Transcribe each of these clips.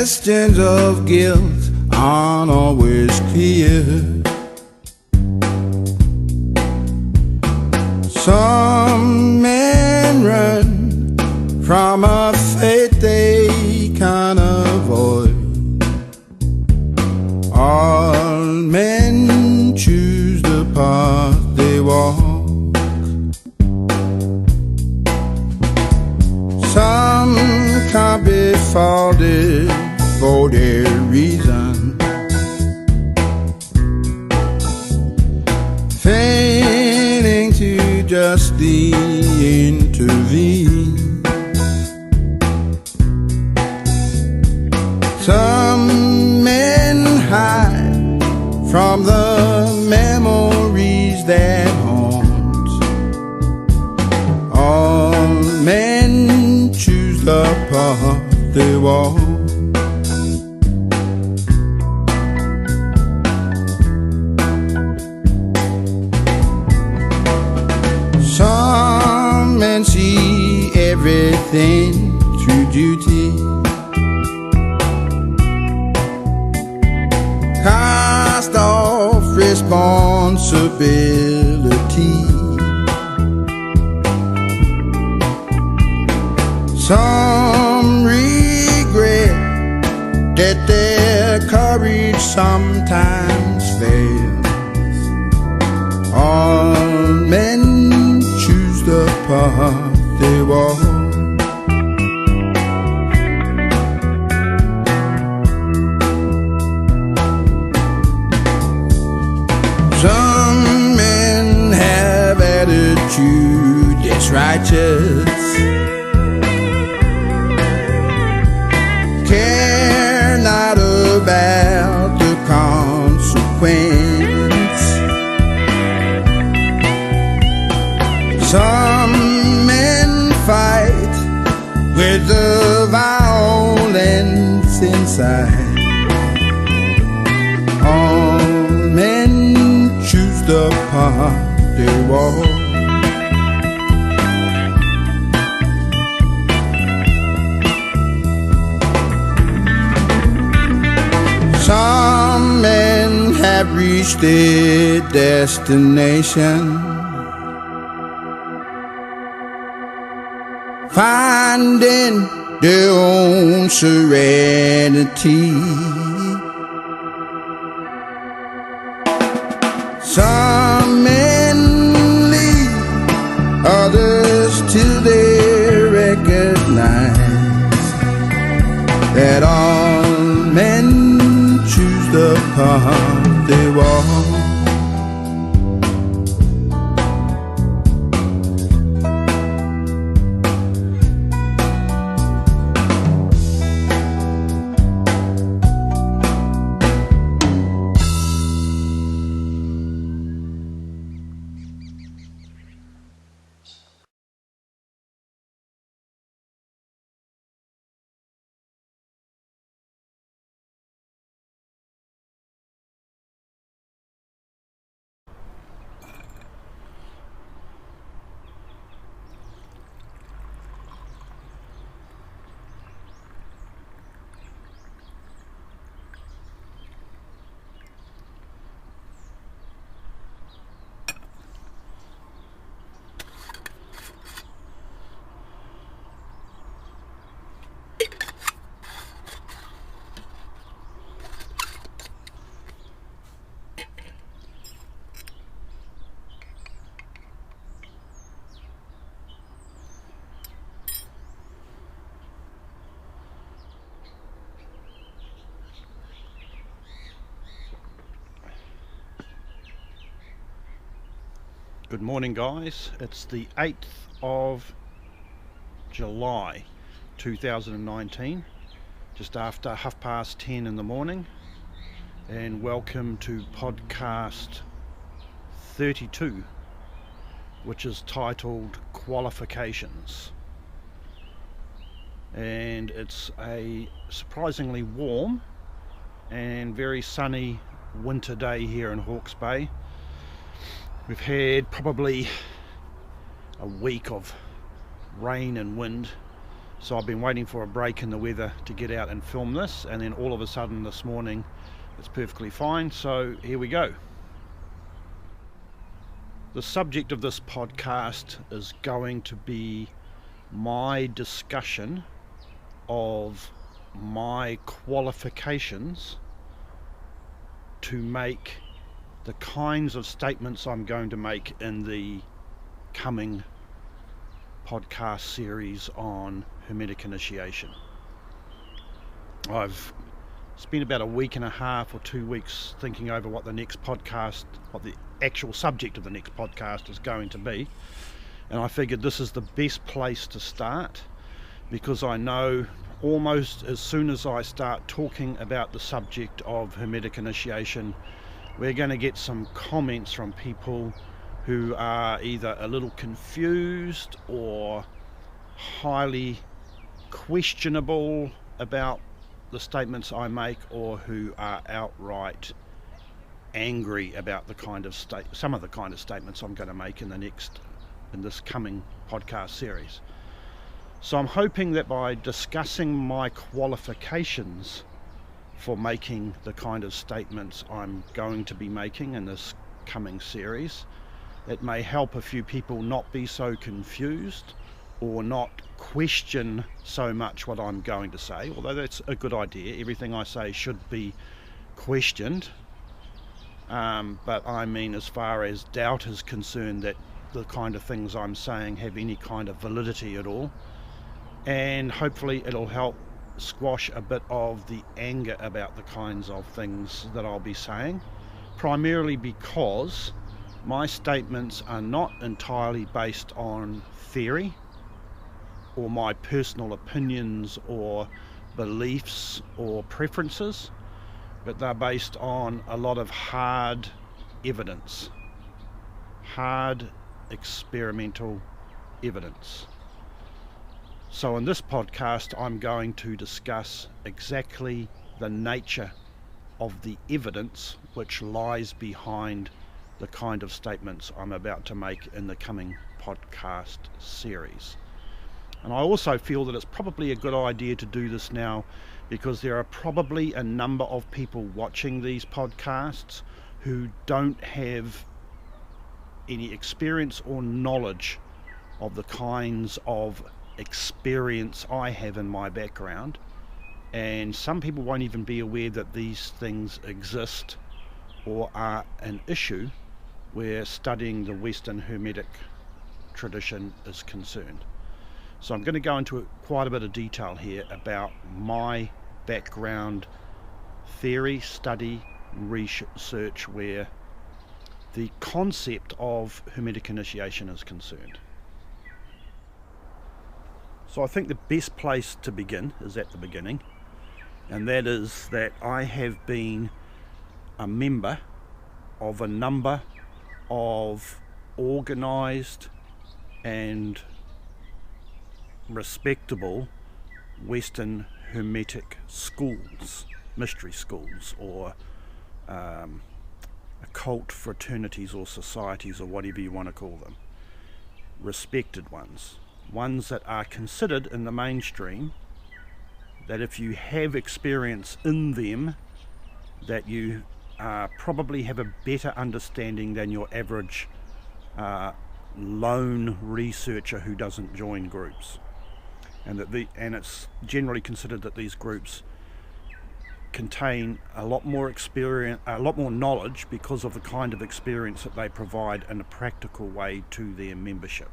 questions of guilt aren't always clear. Some men run from a fate they can't avoid. All men choose the path they walk. Some can't be faulted for their reason, failing to justly intervene. Some men hide from the memories that haunt. All men choose the path they walk. Some men see everything through duty, cast off responsibility. Some regret that their courage sometimes fails. All men choose the path they walk. Some men have attitude that's righteous, care not about the consequence. Some men fight with the violence inside. All men choose the path they walk. Some men have reached their destination, finding their own serenity. Some men lead others till they recognize that all men choose the path they walk. Good morning, guys. It's the 8th of July 2019, just after 10:30 in the morning, and welcome to podcast 32, which is titled Qualifications. And it's a surprisingly warm and very sunny winter day here in Hawke's Bay. We've had probably a week of rain and wind, So I've been waiting for a break in the weather to get out and film this, and then all of a sudden this morning it's perfectly fine, so here we go. The subject of this podcast is going to be my discussion of my qualifications to make the kinds of statements I'm going to make in the coming podcast series on Hermetic initiation. I've spent about a week and a half or 2 weeks thinking over what the actual subject of the next podcast is going to be, and I figured this is the best place to start, because I know almost as soon as I start talking about the subject of Hermetic initiation, we're going to get some comments from people who are either a little confused or highly questionable about the statements I make, or who are outright angry about some of the kind of statements I'm going to make in this coming podcast series. So I'm hoping that by discussing my qualifications for making the kind of statements I'm going to be making in this coming series, it may help a few people not be so confused or not question so much what I'm going to say, although that's a good idea. Everything I say should be questioned, but I mean, as far as doubt is concerned, that the kind of things I'm saying have any kind of validity at all, and hopefully it'll help squash a bit of the anger about the kinds of things that I'll be saying, primarily because my statements are not entirely based on theory or my personal opinions or beliefs or preferences, but they're based on a lot of hard evidence, hard experimental evidence. So in this podcast, I'm going to discuss exactly the nature of the evidence which lies behind the kind of statements I'm about to make in the coming podcast series. And I also feel that it's probably a good idea to do this now, because there are probably a number of people watching these podcasts who don't have any experience or knowledge of the kinds of experience I have in my background, and some people won't even be aware that these things exist or are an issue where studying the Western Hermetic tradition is concerned. So I'm going to go into quite a bit of detail here about my background, theory, study, research, where the concept of Hermetic initiation is concerned. So I think the best place to begin is at the beginning, and that is that I have been a member of a number of organised and respectable Western Hermetic schools, mystery schools, or occult fraternities or societies, or whatever you want to call them. Respected ones that are considered in the mainstream, that if you have experience in them, that you probably have a better understanding than your average lone researcher who doesn't join groups, and it's generally considered that these groups contain a lot more experience, a lot more knowledge, because of the kind of experience that they provide in a practical way to their membership.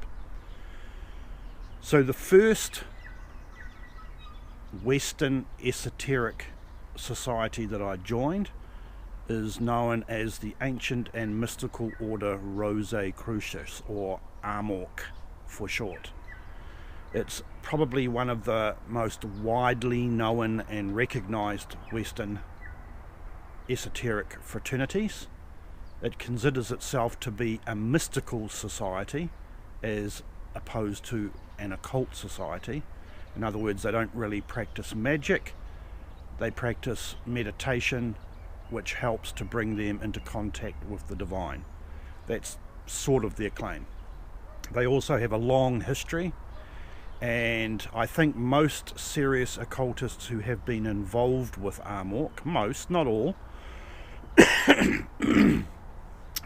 So the first Western esoteric society that I joined is known as the Ancient and Mystical Order Rosicrucians, or AMORC for short. It's probably one of the most widely known and recognized Western esoteric fraternities. It considers itself to be a mystical society as opposed to an occult society. In other words, they don't really practice magic. They practice meditation, which helps to bring them into contact with the divine. That's sort of their claim. They also have a long history And I think most serious occultists who have been involved with AMORC, most, not all,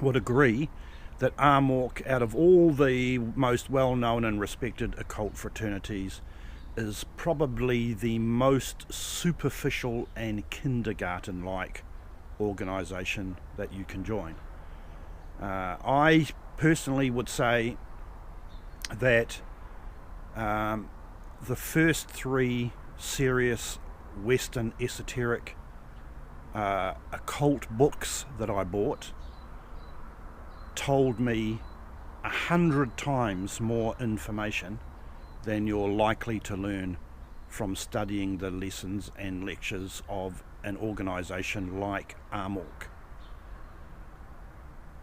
would agree that AMORC, out of all the most well-known and respected occult fraternities, is probably the most superficial and kindergarten-like organisation that you can join. I personally would say that the first three serious Western esoteric occult books that I bought told me 100 times more information than you're likely to learn from studying the lessons and lectures of an organisation like AMORC.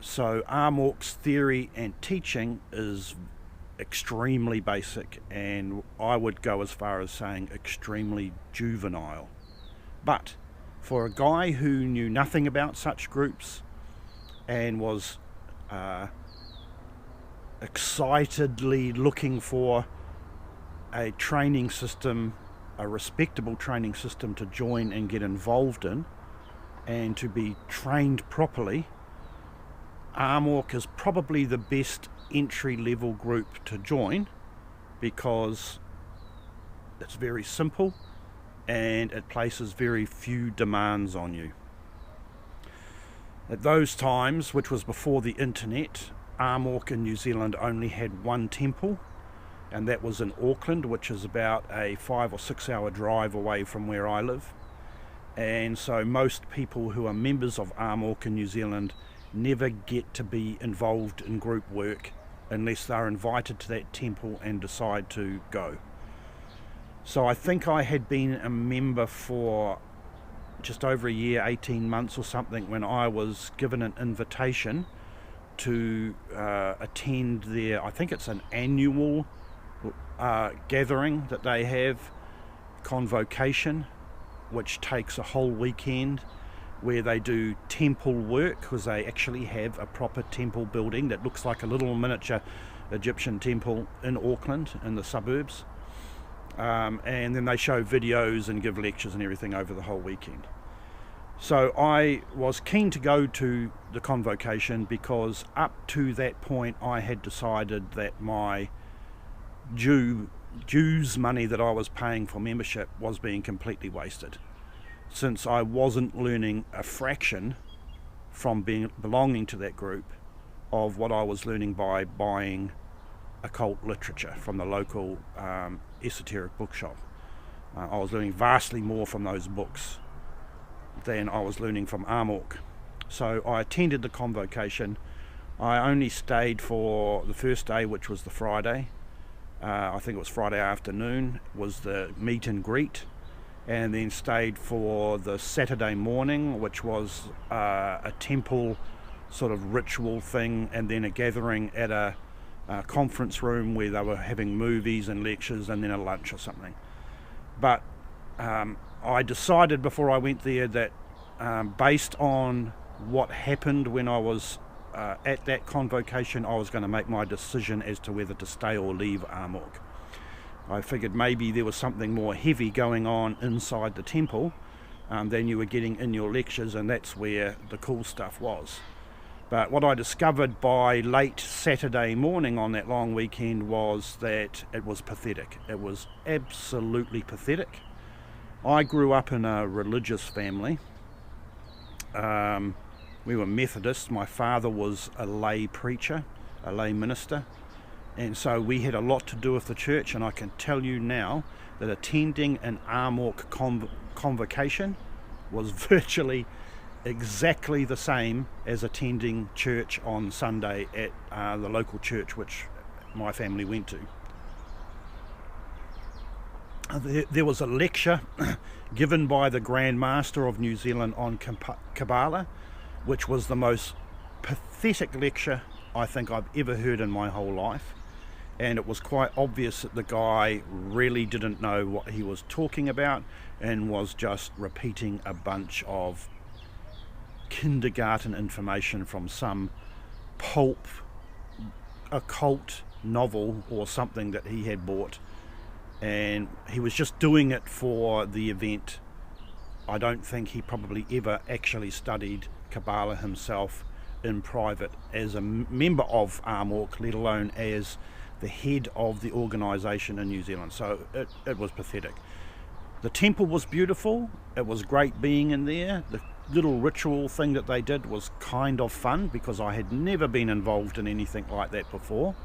So AMORC's theory and teaching is extremely basic, and I would go as far as saying extremely juvenile. But for a guy who knew nothing about such groups and was excitedly looking for a training system, a respectable training system to join and get involved in and to be trained properly, AMORC is probably the best entry-level group to join, because it's very simple and it places very few demands on you. At those times, which was before the internet, AMORC in New Zealand only had one temple, and that was in Auckland, which is about a 5 or 6 hour drive away from where I live. And so most people who are members of AMORC in New Zealand never get to be involved in group work unless they're invited to that temple and decide to go. So I think I had been a member for just over a year, 18 months or something, when I was given an invitation to attend their, I think it's an annual gathering that they have, Convocation, which takes a whole weekend, where they do temple work, because they actually have a proper temple building that looks like a little miniature Egyptian temple in Auckland, in the suburbs. And then they show videos and give lectures and everything over the whole weekend. So I was keen to go to the Convocation, because up to that point I had decided that my dues money that I was paying for membership was being completely wasted, since I wasn't learning a fraction from belonging to that group of what I was learning by buying occult literature from the local esoteric bookshop. I was learning vastly more from those books than I was learning from AMORC. So I attended the Convocation. I only stayed for the first day, which was the Friday. I think it was Friday afternoon, was the meet and greet, and then stayed for the Saturday morning, which was a temple sort of ritual thing, and then a gathering at a conference room where they were having movies and lectures, and then a lunch or something. But I decided before I went there that based on what happened when I was at that Convocation, I was going to make my decision as to whether to stay or leave AMORC. I figured maybe there was something more heavy going on inside the temple than you were getting in your lectures, and that's where the cool stuff was. But what I discovered by late Saturday morning on that long weekend was that it was pathetic. It was absolutely pathetic. I grew up in a religious family. We were Methodists. My father was a lay preacher, a lay minister, and so we had a lot to do with the church, and I can tell you now that attending an AMORC Convocation was virtually exactly the same as attending church on Sunday at the local church which my family went to. There was a lecture given by the Grand Master of New Zealand on Kabbalah, which was the most pathetic lecture I think I've ever heard in my whole life, and it was quite obvious that the guy really didn't know what he was talking about and was just repeating a bunch of kindergarten information from some pulp occult novel or something that he had bought and he was just doing it for the event. I don't think he probably ever actually studied Kabbalah himself in private as a member of AMORC, let alone as the head of the organisation in New Zealand. So it was pathetic. The temple was beautiful. It was great being in there. The little ritual thing that they did was kind of fun because I had never been involved in anything like that before,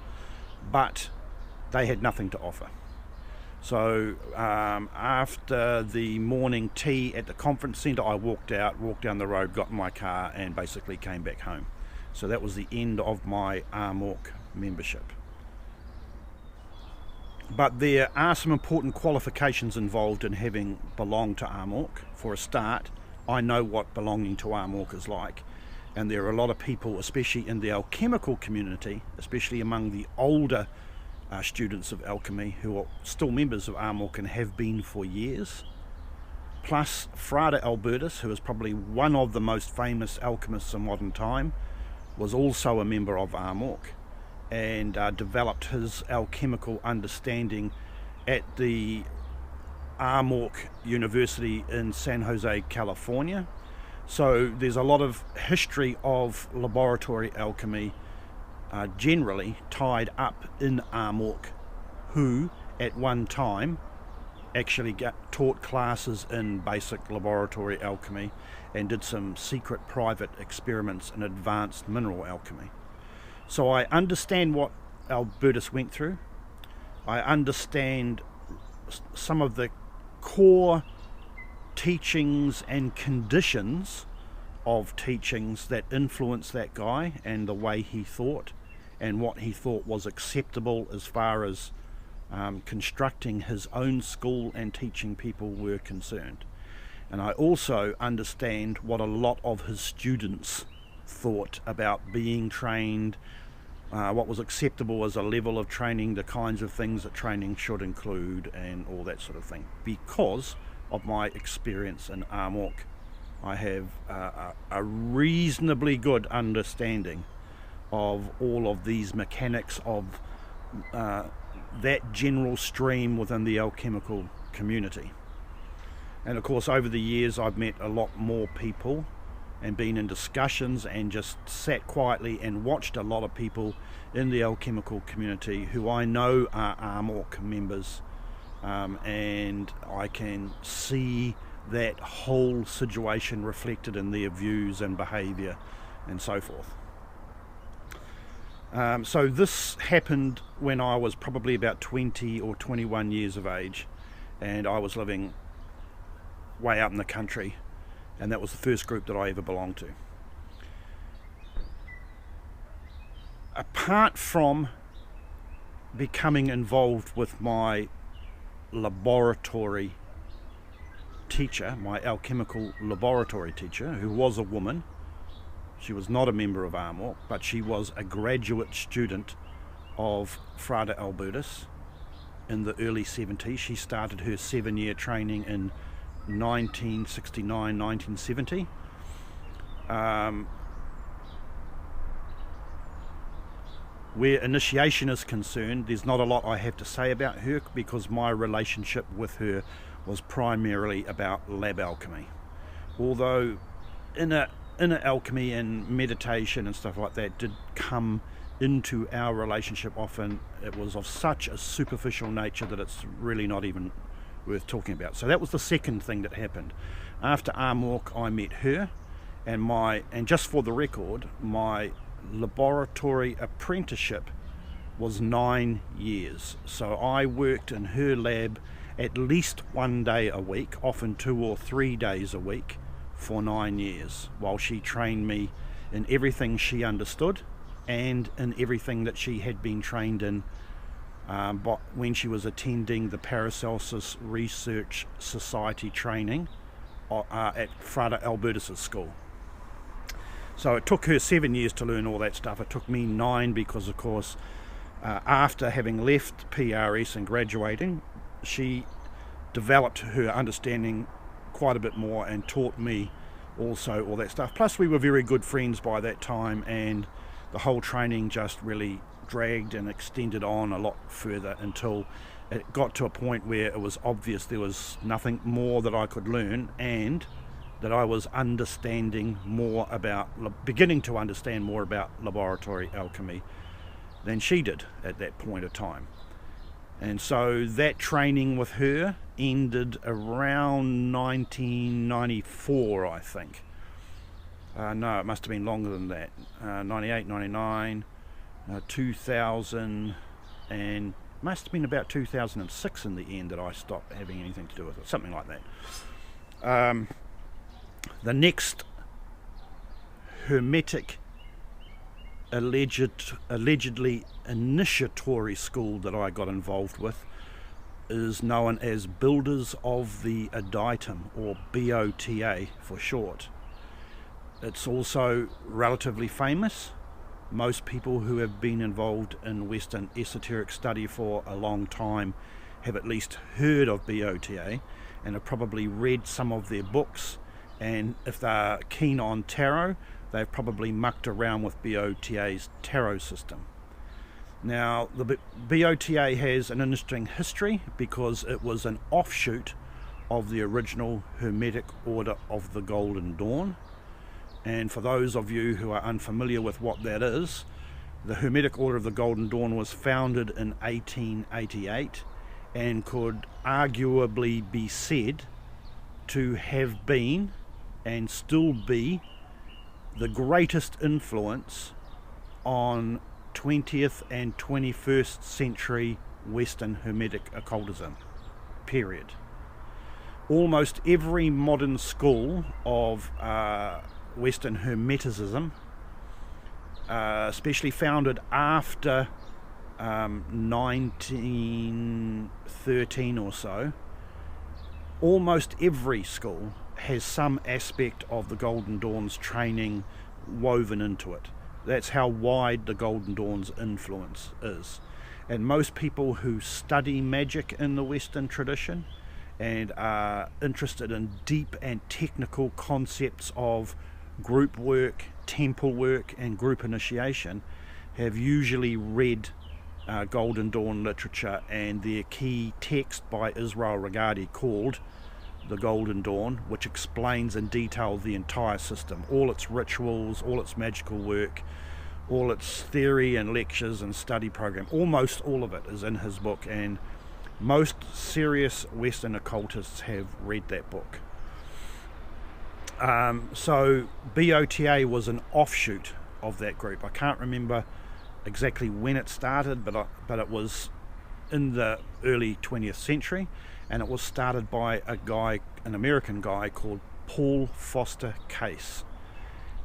but they had nothing to offer. So after the morning tea at the conference centre, I walked down the road, got in my car and basically came back home. So that was the end of my AMORC membership. But there are some important qualifications involved in having belonged to AMORC. For a start, I know what belonging to AMORC is like, and there are a lot of people, especially in the alchemical community, especially among the older students of alchemy who are still members of AMORC and have been for years, plus Frade Albertus, who is probably one of the most famous alchemists in modern time, was also a member of AMORC and developed his alchemical understanding at the AMORC University in San Jose, California. So there's a lot of history of laboratory alchemy generally tied up in AMORC, who at one time actually taught classes in basic laboratory alchemy and did some secret private experiments in advanced mineral alchemy. So I understand what Albertus went through. I understand some of the core teachings and conditions of teachings that influenced that guy and the way he thought and what he thought was acceptable as far as constructing his own school and teaching people were concerned. And I also understand what a lot of his students thought about being trained, what was acceptable as a level of training, the kinds of things that training should include, and all that sort of thing. Because of my experience in AMORC, I have a reasonably good understanding of all of these mechanics of that general stream within the alchemical community. And of course, over the years I've met a lot more people and been in discussions and just sat quietly and watched a lot of people in the alchemical community who I know are AMORC members, and I can see that whole situation reflected in their views and behaviour and so forth. So this happened when I was probably about 20 or 21 years of age, and I was living way out in the country, and that was the first group that I ever belonged to. Apart from becoming involved with my laboratory teacher, my alchemical laboratory teacher, who was a woman, she was not a member of AMORC, but she was a graduate student of Frade Albertus in the early 70s. She started her 7-year training in 1969, 1970. Where initiation is concerned, there's not a lot I have to say about her because my relationship with her was primarily about lab alchemy. Although inner alchemy and meditation and stuff like that did come into our relationship often, it was of such a superficial nature that it's really not even worth talking about. So that was the second thing that happened. After AMORC, I met her, and just for the record, my laboratory apprenticeship was 9 years. So I worked in her lab at least 1 day a week, often 2 or 3 days a week, for 9 years, while she trained me in everything she understood and in everything that she had been trained in but when she was attending the Paracelsus Research Society training at Frade Albertus' school. So it took her 7 years to learn all that stuff. It took me 9 because, of course, after having left PRS and graduating, she developed her understanding quite a bit more and taught me also all that stuff. Plus, we were very good friends by that time, and the whole training just really dragged and extended on a lot further until it got to a point where it was obvious there was nothing more that I could learn, and that I was beginning to understand more about laboratory alchemy than she did at that point of time. And so that training with her ended around 1994, I think. No, it must have been longer than that. 98, 99, 2000, and must have been about 2006 in the end that I stopped having anything to do with it, something like that. The next Hermetic allegedly initiatory school that I got involved with is known as Builders of the Adytum, or BOTA for short. It's also relatively famous. Most people who have been involved in Western esoteric study for a long time have at least heard of BOTA and have probably read some of their books, and if they're keen on tarot, they've probably mucked around with BOTA's tarot system. Now, the BOTA has an interesting history because it was an offshoot of the original Hermetic Order of the Golden Dawn. And for those of you who are unfamiliar with what that is, the Hermetic Order of the Golden Dawn was founded in 1888 and could arguably be said to have been and still be the greatest influence on 20th and 21st century Western Hermetic occultism, period. Almost every modern school of Western Hermeticism, especially founded after 1913 or so, almost every school has some aspect of the Golden Dawn's training woven into it. That's how wide the Golden Dawn's influence is. And most people who study magic in the Western tradition and are interested in deep and technical concepts of group work, temple work, and group initiation have usually read Golden Dawn literature and their key text by Israel Regardie called The Golden Dawn, which explains in detail the entire system, all its rituals, all its magical work, all its theory and lectures and study program. Almost all of it is in his book, and most serious Western occultists have read that book. So BOTA was an offshoot of that group. I can't remember exactly when it started, but it was in the early 20th century, and it was started by an American guy called Paul Foster Case.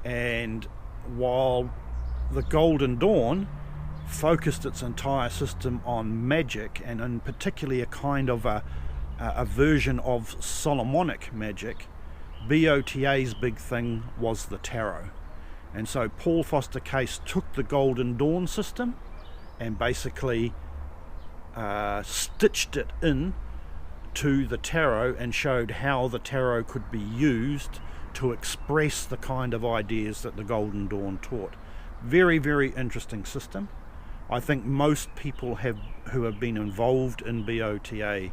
And while the Golden Dawn focused its entire system on magic, and in particularly a kind of a version of Solomonic magic, BOTA's big thing was the tarot. And so Paul Foster Case took the Golden Dawn system and basically stitched it in to the tarot and showed how the tarot could be used to express the kind of ideas that the Golden Dawn taught. Very, very interesting system. I think most people who have been involved in BOTA,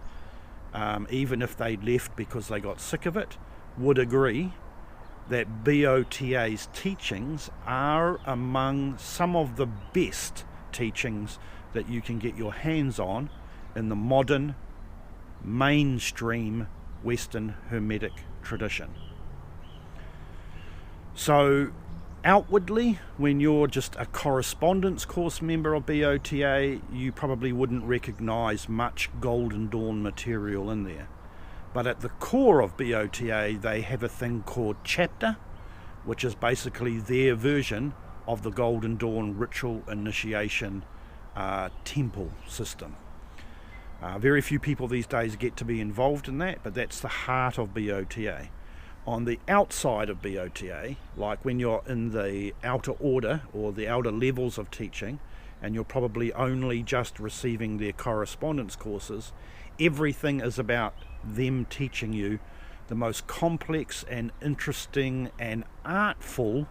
even if they left because they got sick of it, would agree that BOTA's teachings are among some of the best teachings that you can get your hands on in the modern, mainstream Western Hermetic tradition. So outwardly, when you're just a correspondence course member of BOTA, you probably wouldn't recognize much Golden Dawn material in there. But at the core of BOTA, they have a thing called chapter, which is basically their version of the Golden Dawn ritual initiation temple system. Very few people these days get to be involved in that, but that's the heart of BOTA. On the outside of BOTA, like when you're in the outer order or the outer levels of teaching, and you're probably only just receiving their correspondence courses, everything is about them teaching you the most complex and interesting and artful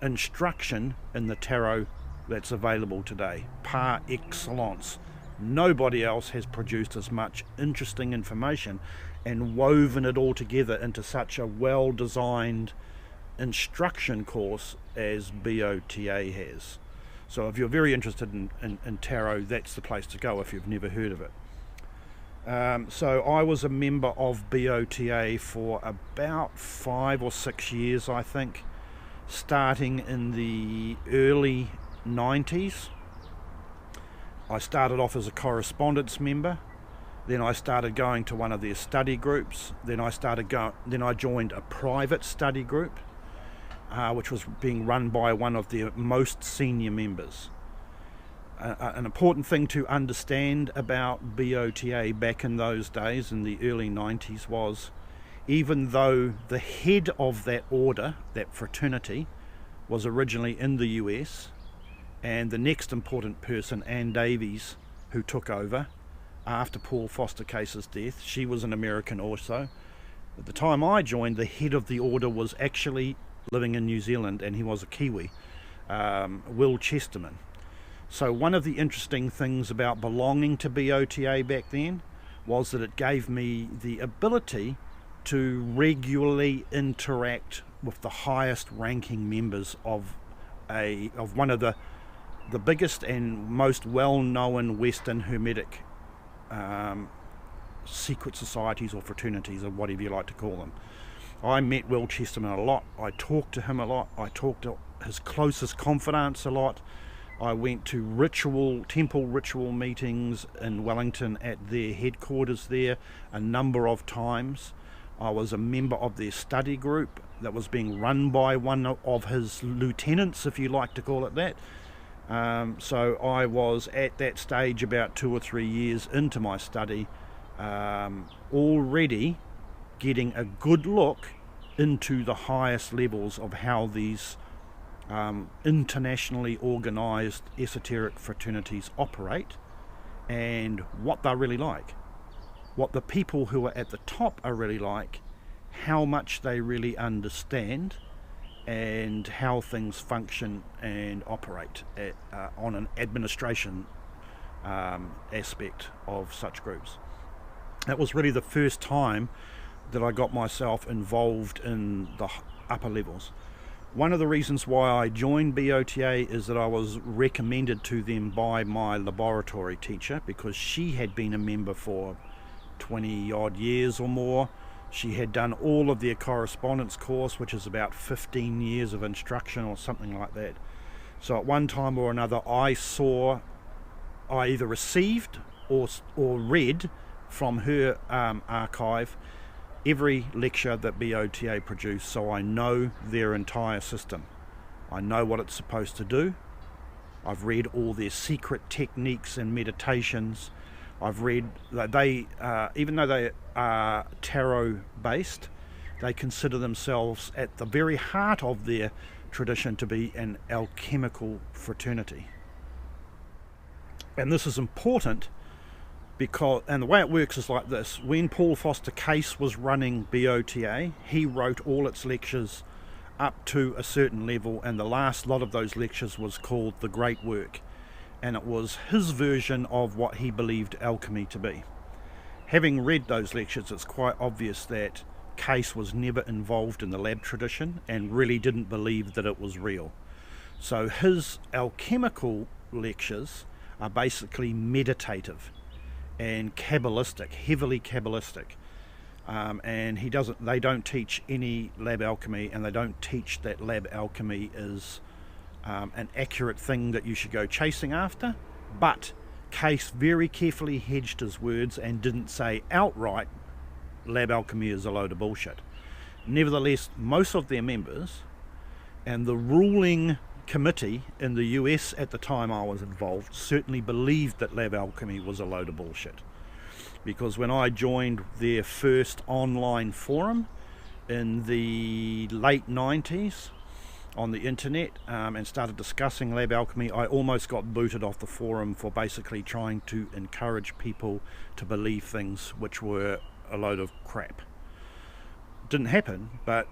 instruction in the tarot that's available today, par excellence. Nobody else has produced as much interesting information and woven it all together into such a well-designed instruction course as BOTA has. So if you're very interested in tarot, that's the place to go if you've never heard of it. So I was a member of BOTA for about 5 or 6 years, I think, starting in the early 90s. I started off as a correspondence member, then I started going to one of their study groups, then I joined a private study group, which was being run by one of their most senior members. An important thing to understand about BOTA back in those days, in the early 90s, was even though the head of that order, that fraternity, was originally in the US, and the next important person, Ann Davies, who took over after Paul Foster Case's death, she was an American also. At the time I joined, the head of the order was actually living in New Zealand, and he was a Kiwi, Will Chesterman. So one of the interesting things about belonging to BOTA back then was that it gave me the ability to regularly interact with the highest ranking members of one of the biggest and most well-known Western Hermetic secret societies or fraternities, or whatever you like to call them. I met Will Chesterman a lot. I talked to him a lot. I talked to his closest confidants a lot. I went to temple ritual meetings in Wellington at their headquarters there a number of times. I was a member of their study group that was being run by one of his lieutenants, if you like to call it that. So I was at that stage about 2 or 3 years into my study, already getting a good look into the highest levels of how these internationally organized esoteric fraternities operate and what they're really like, what the people who are at the top are really like, how much they really understand, and how things function and operate on an administration aspect of such groups. That was really the first time that I got myself involved in the upper levels. One of the reasons why I joined BOTA is that I was recommended to them by my laboratory teacher, because she had been a member for 20 odd years or more. She had done all of their correspondence course, which is about 15 years of instruction or something like that. So at one time or another, I either received or read from her archive every lecture that BOTA produced, so I know their entire system. I know what it's supposed to do. I've read all their secret techniques and meditations. I've read that they, even though they are tarot based, they consider themselves at the very heart of their tradition to be an alchemical fraternity. And this is important because, and the way it works is like this: when Paul Foster Case was running BOTA, he wrote all its lectures up to a certain level, and the last lot of those lectures was called The Great Work, and it was his version of what he believed alchemy to be. Having read those lectures, it's quite obvious that Case was never involved in the lab tradition and really didn't believe that it was real. So his alchemical lectures are basically meditative and Kabbalistic, heavily Kabbalistic. And they don't teach any lab alchemy, and they don't teach that lab alchemy is an accurate thing that you should go chasing after. But Case very carefully hedged his words and didn't say outright lab alchemy is a load of bullshit. Nevertheless, most of their members and the ruling committee in the US at the time I was involved certainly believed that lab alchemy was a load of bullshit. Because when I joined their first online forum in the late 90s on the internet and started discussing lab alchemy, I almost got booted off the forum for basically trying to encourage people to believe things which were a load of crap. Didn't happen, but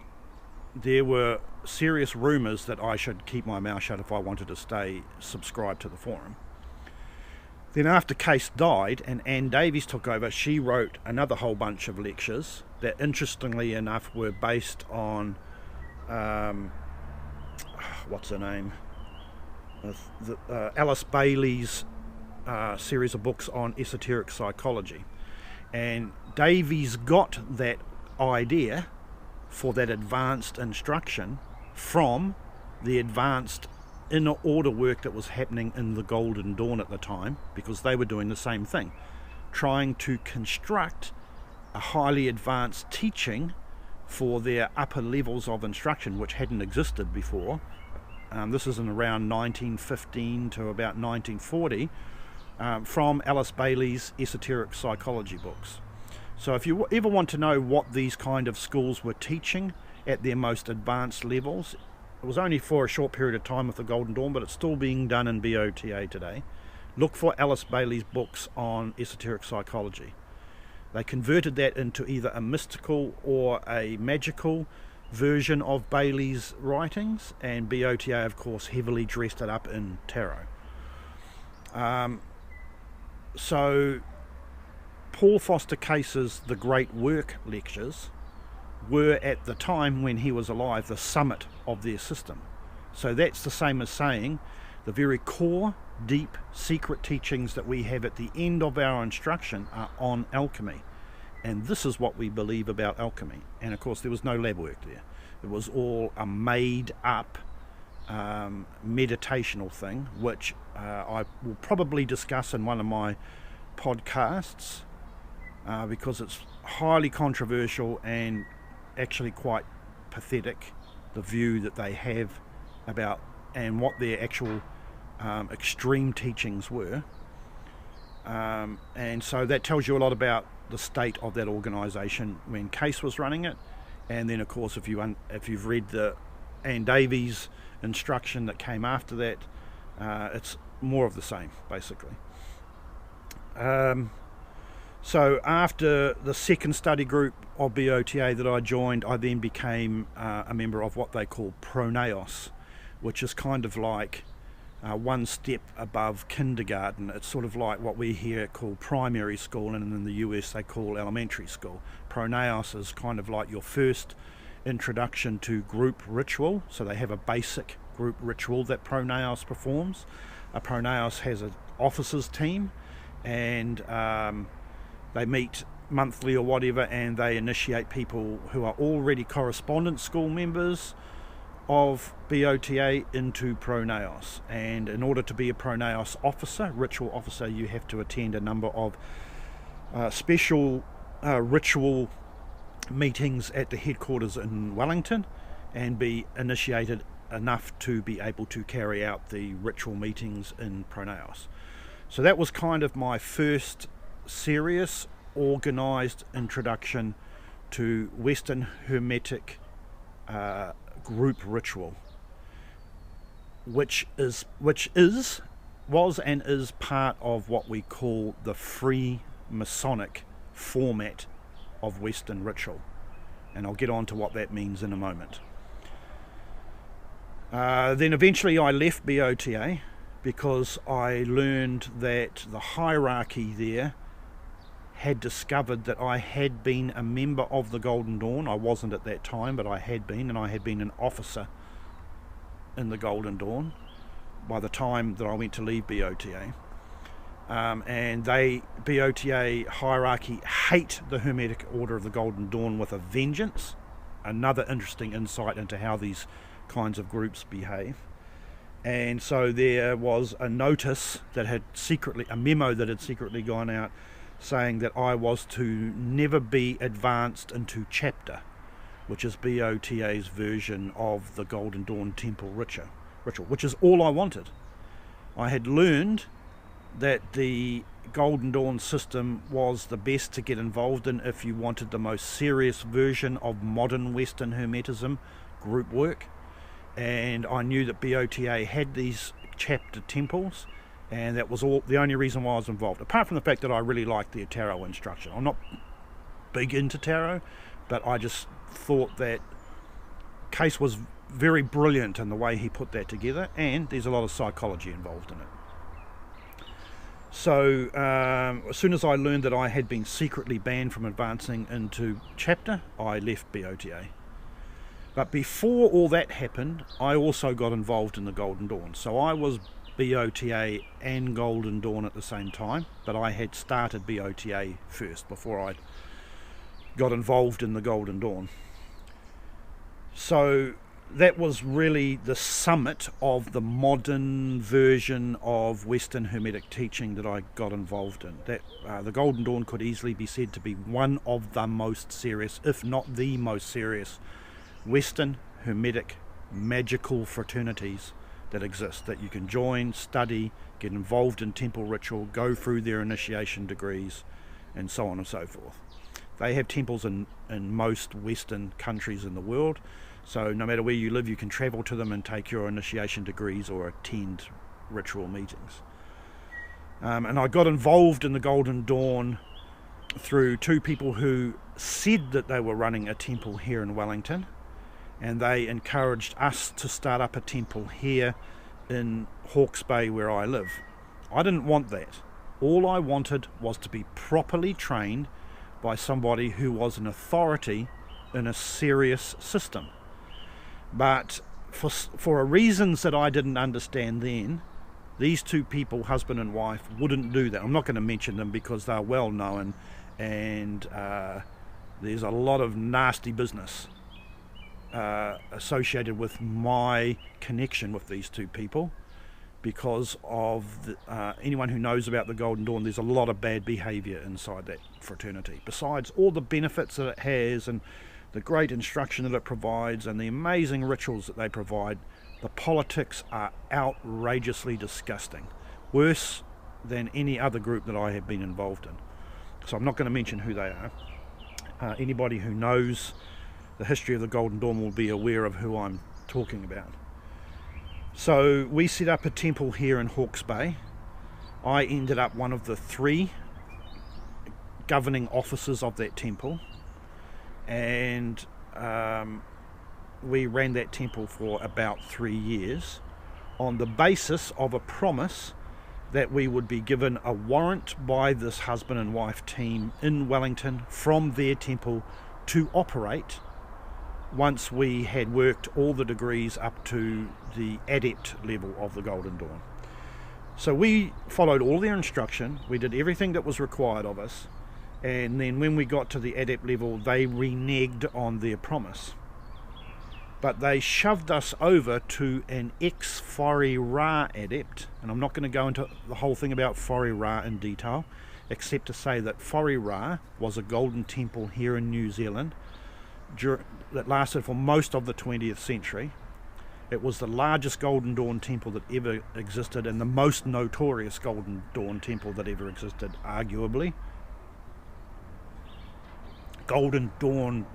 there were serious rumours that I should keep my mouth shut if I wanted to stay subscribed to the forum. Then after Case died and Anne Davies took over, she wrote another whole bunch of lectures that, interestingly enough, were based on, what's her name? Alice Bailey's series of books on esoteric psychology. And Davies got that idea for that advanced instruction from the advanced inner order work that was happening in the Golden Dawn at the time, because they were doing the same thing, trying to construct a highly advanced teaching for their upper levels of instruction, which hadn't existed before. This is in around 1915 to about 1940, from Alice Bailey's esoteric psychology books. So if you ever want to know what these kind of schools were teaching at their most advanced levels, it was only for a short period of time with the Golden Dawn, but it's still being done in BOTA today. Look for Alice Bailey's books on esoteric psychology. They converted that into either a mystical or a magical version of Bailey's writings, and BOTA, of course, heavily dressed it up in tarot. So Paul Foster Case's The Great Work lectures were, at the time when he was alive, the summit of their system. So that's the same as saying the very core, deep, secret teachings that we have at the end of our instruction are on alchemy. And this is what we believe about alchemy. And of course there was no lab work there. It was all a made up meditational thing, which I will probably discuss in one of my podcasts, because it's highly controversial and actually quite pathetic, the view that they have about and what their actual extreme teachings were. And so that tells you a lot about the state of that organisation when Case was running it. And then of course if you've read the Anne Davies instruction that came after that, it's more of the same basically. So after the second study group of BOTA that I joined, I then became a member of what they call Pronaos, which is kind of like one step above kindergarten. It's sort of like what we here call primary school, and in the US they call elementary school. Pronaos is kind of like your first introduction to group ritual. So they have a basic group ritual that Pronaos performs. Pronaos has an officers team, and they meet monthly or whatever, and they initiate people who are already correspondence school members of BOTA into Pronaos. And in order to be a Pronaos officer, ritual officer, you have to attend a number of special ritual meetings at the headquarters in Wellington and be initiated enough to be able to carry out the ritual meetings in Pronaos. So that was kind of my first serious organized introduction to Western Hermetic group ritual, which was and is part of what we call the Freemasonic format of Western ritual, and I'll get on to what that means in a moment. Then eventually I left BOTA because I learned that the hierarchy there had discovered that I had been a member of the Golden Dawn. I wasn't at that time, but I had been, and I had been an officer in the Golden Dawn by the time that I went to leave BOTA. And BOTA hierarchy hate the Hermetic Order of the Golden Dawn with a vengeance. Another interesting insight into how these kinds of groups behave. And so there was a notice that had a memo that had secretly gone out saying that I was to never be advanced into chapter, which is BOTA's version of the Golden Dawn Temple ritual, which is all I wanted. I had learned that the Golden Dawn system was the best to get involved in if you wanted the most serious version of modern Western Hermetism group work, and I knew that BOTA had these chapter temples, and that was the only reason why I was involved, apart from the fact that I really liked their tarot instruction. I'm not big into tarot, but I just thought that Case was very brilliant in the way he put that together, and there's a lot of psychology involved in it. So as soon as I learned that I had been secretly banned from advancing into chapter, I left BOTA. But before all that happened, I also got involved in the Golden Dawn. So I was BOTA and Golden Dawn at the same time, but I had started BOTA first before I got involved in the Golden Dawn. So that was really the summit of the modern version of Western Hermetic teaching that I got involved in. That the Golden Dawn could easily be said to be one of the most serious, if not the most serious, Western Hermetic magical fraternities that exist, that you can join, study, get involved in temple ritual, go through their initiation degrees, and so on and so forth. They have temples in most Western countries in the world, so no matter where you live, you can travel to them and take your initiation degrees or attend ritual meetings. And I got involved in the Golden Dawn through two people who said that they were running a temple here in Wellington, and they encouraged us to start up a temple here in Hawke's Bay where I live. I didn't want that. All I wanted was to be properly trained by somebody who was an authority in a serious system. But for reasons that I didn't understand then, these two people, husband and wife, wouldn't do that. I'm not going to mention them because they're well known, and there's a lot of nasty business associated with my connection with these two people because of anyone who knows about the Golden Dawn. There's a lot of bad behavior inside that fraternity, besides all the benefits that it has and the great instruction that it provides and the amazing rituals that they provide. The politics are outrageously disgusting, worse than any other group that I have been involved in. So I'm not going to mention who they are. Anybody who knows the history of the Golden Dawn will be aware of who I'm talking about. So we set up a temple here in Hawke's Bay. I ended up one of the 3 governing officers of that temple, and we ran that temple for about 3 years on the basis of a promise that we would be given a warrant by this husband and wife team in Wellington from their temple to operate once we had worked all the degrees up to the adept level of the Golden Dawn. So we followed all their instruction, we did everything that was required of us, and then when we got to the adept level, they reneged on their promise. But they shoved us over to an ex-Fori Ra adept, and I'm not going to go into the whole thing about Fori Ra in detail, except to say that Fori Ra was a golden temple here in New Zealand that lasted for most of the 20th century. It was the largest Golden Dawn temple that ever existed and the most notorious Golden Dawn temple that ever existed, arguably. Golden Dawn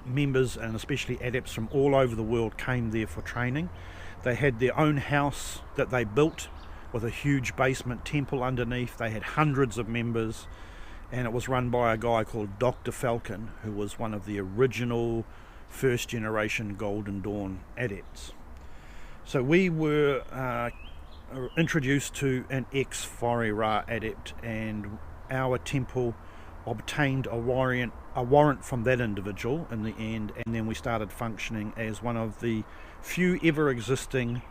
members, and especially adepts from all over the world, came there for training. They had their own house that they built with a huge basement temple underneath. They had hundreds of members, and it was run by a guy called Dr. Falcon, who was one of the original first generation Golden Dawn adepts. So we were introduced to an ex-Fori Ra adept, and our temple obtained a warrant from that individual in the end, and then we started functioning as one of the few ever existing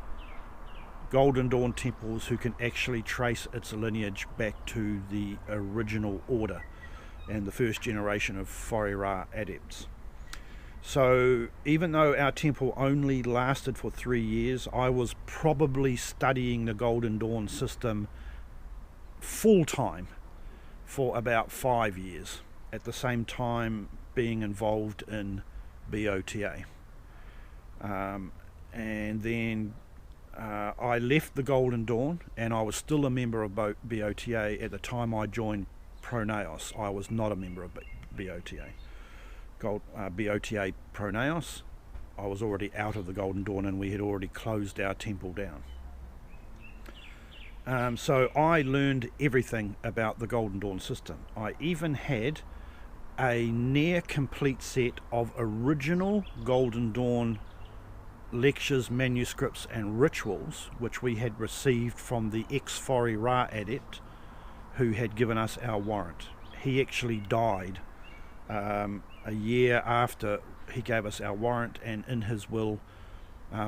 Golden Dawn temples who can actually trace its lineage back to the original order and the first generation of Fori Ra adepts. So even though our temple only lasted for 3 years, I was probably studying the Golden Dawn system full time for about 5 years, at the same time being involved in BOTA. And then I left the Golden Dawn, and I was still a member of BOTA at the time I joined Pronaos. I was not a member of BOTA. BOTA Pronaos, I was already out of the Golden Dawn, and we had already closed our temple down. So I learned everything about the Golden Dawn system. I even had a near complete set of original Golden Dawn lectures, manuscripts and rituals which we had received from the ex-Fori Ra adept who had given us our warrant. He actually died a year after he gave us our warrant, and in his will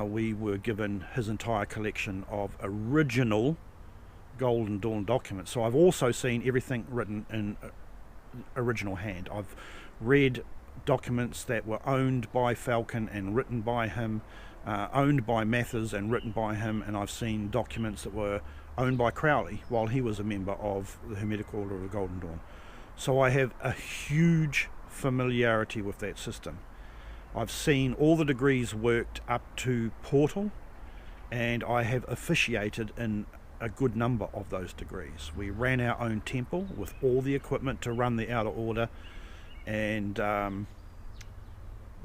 we were given his entire collection of original Golden Dawn documents. So I've also seen everything written in original hand. I've read documents that were owned by Falcon and written by him, owned by Mathers and written by him, and I've seen documents that were owned by Crowley while he was a member of the Hermetic Order of the Golden Dawn. So I have a huge familiarity with that system. I've seen all the degrees worked up to portal, and I have officiated in a good number of those degrees. We ran our own temple with all the equipment to run the outer order, and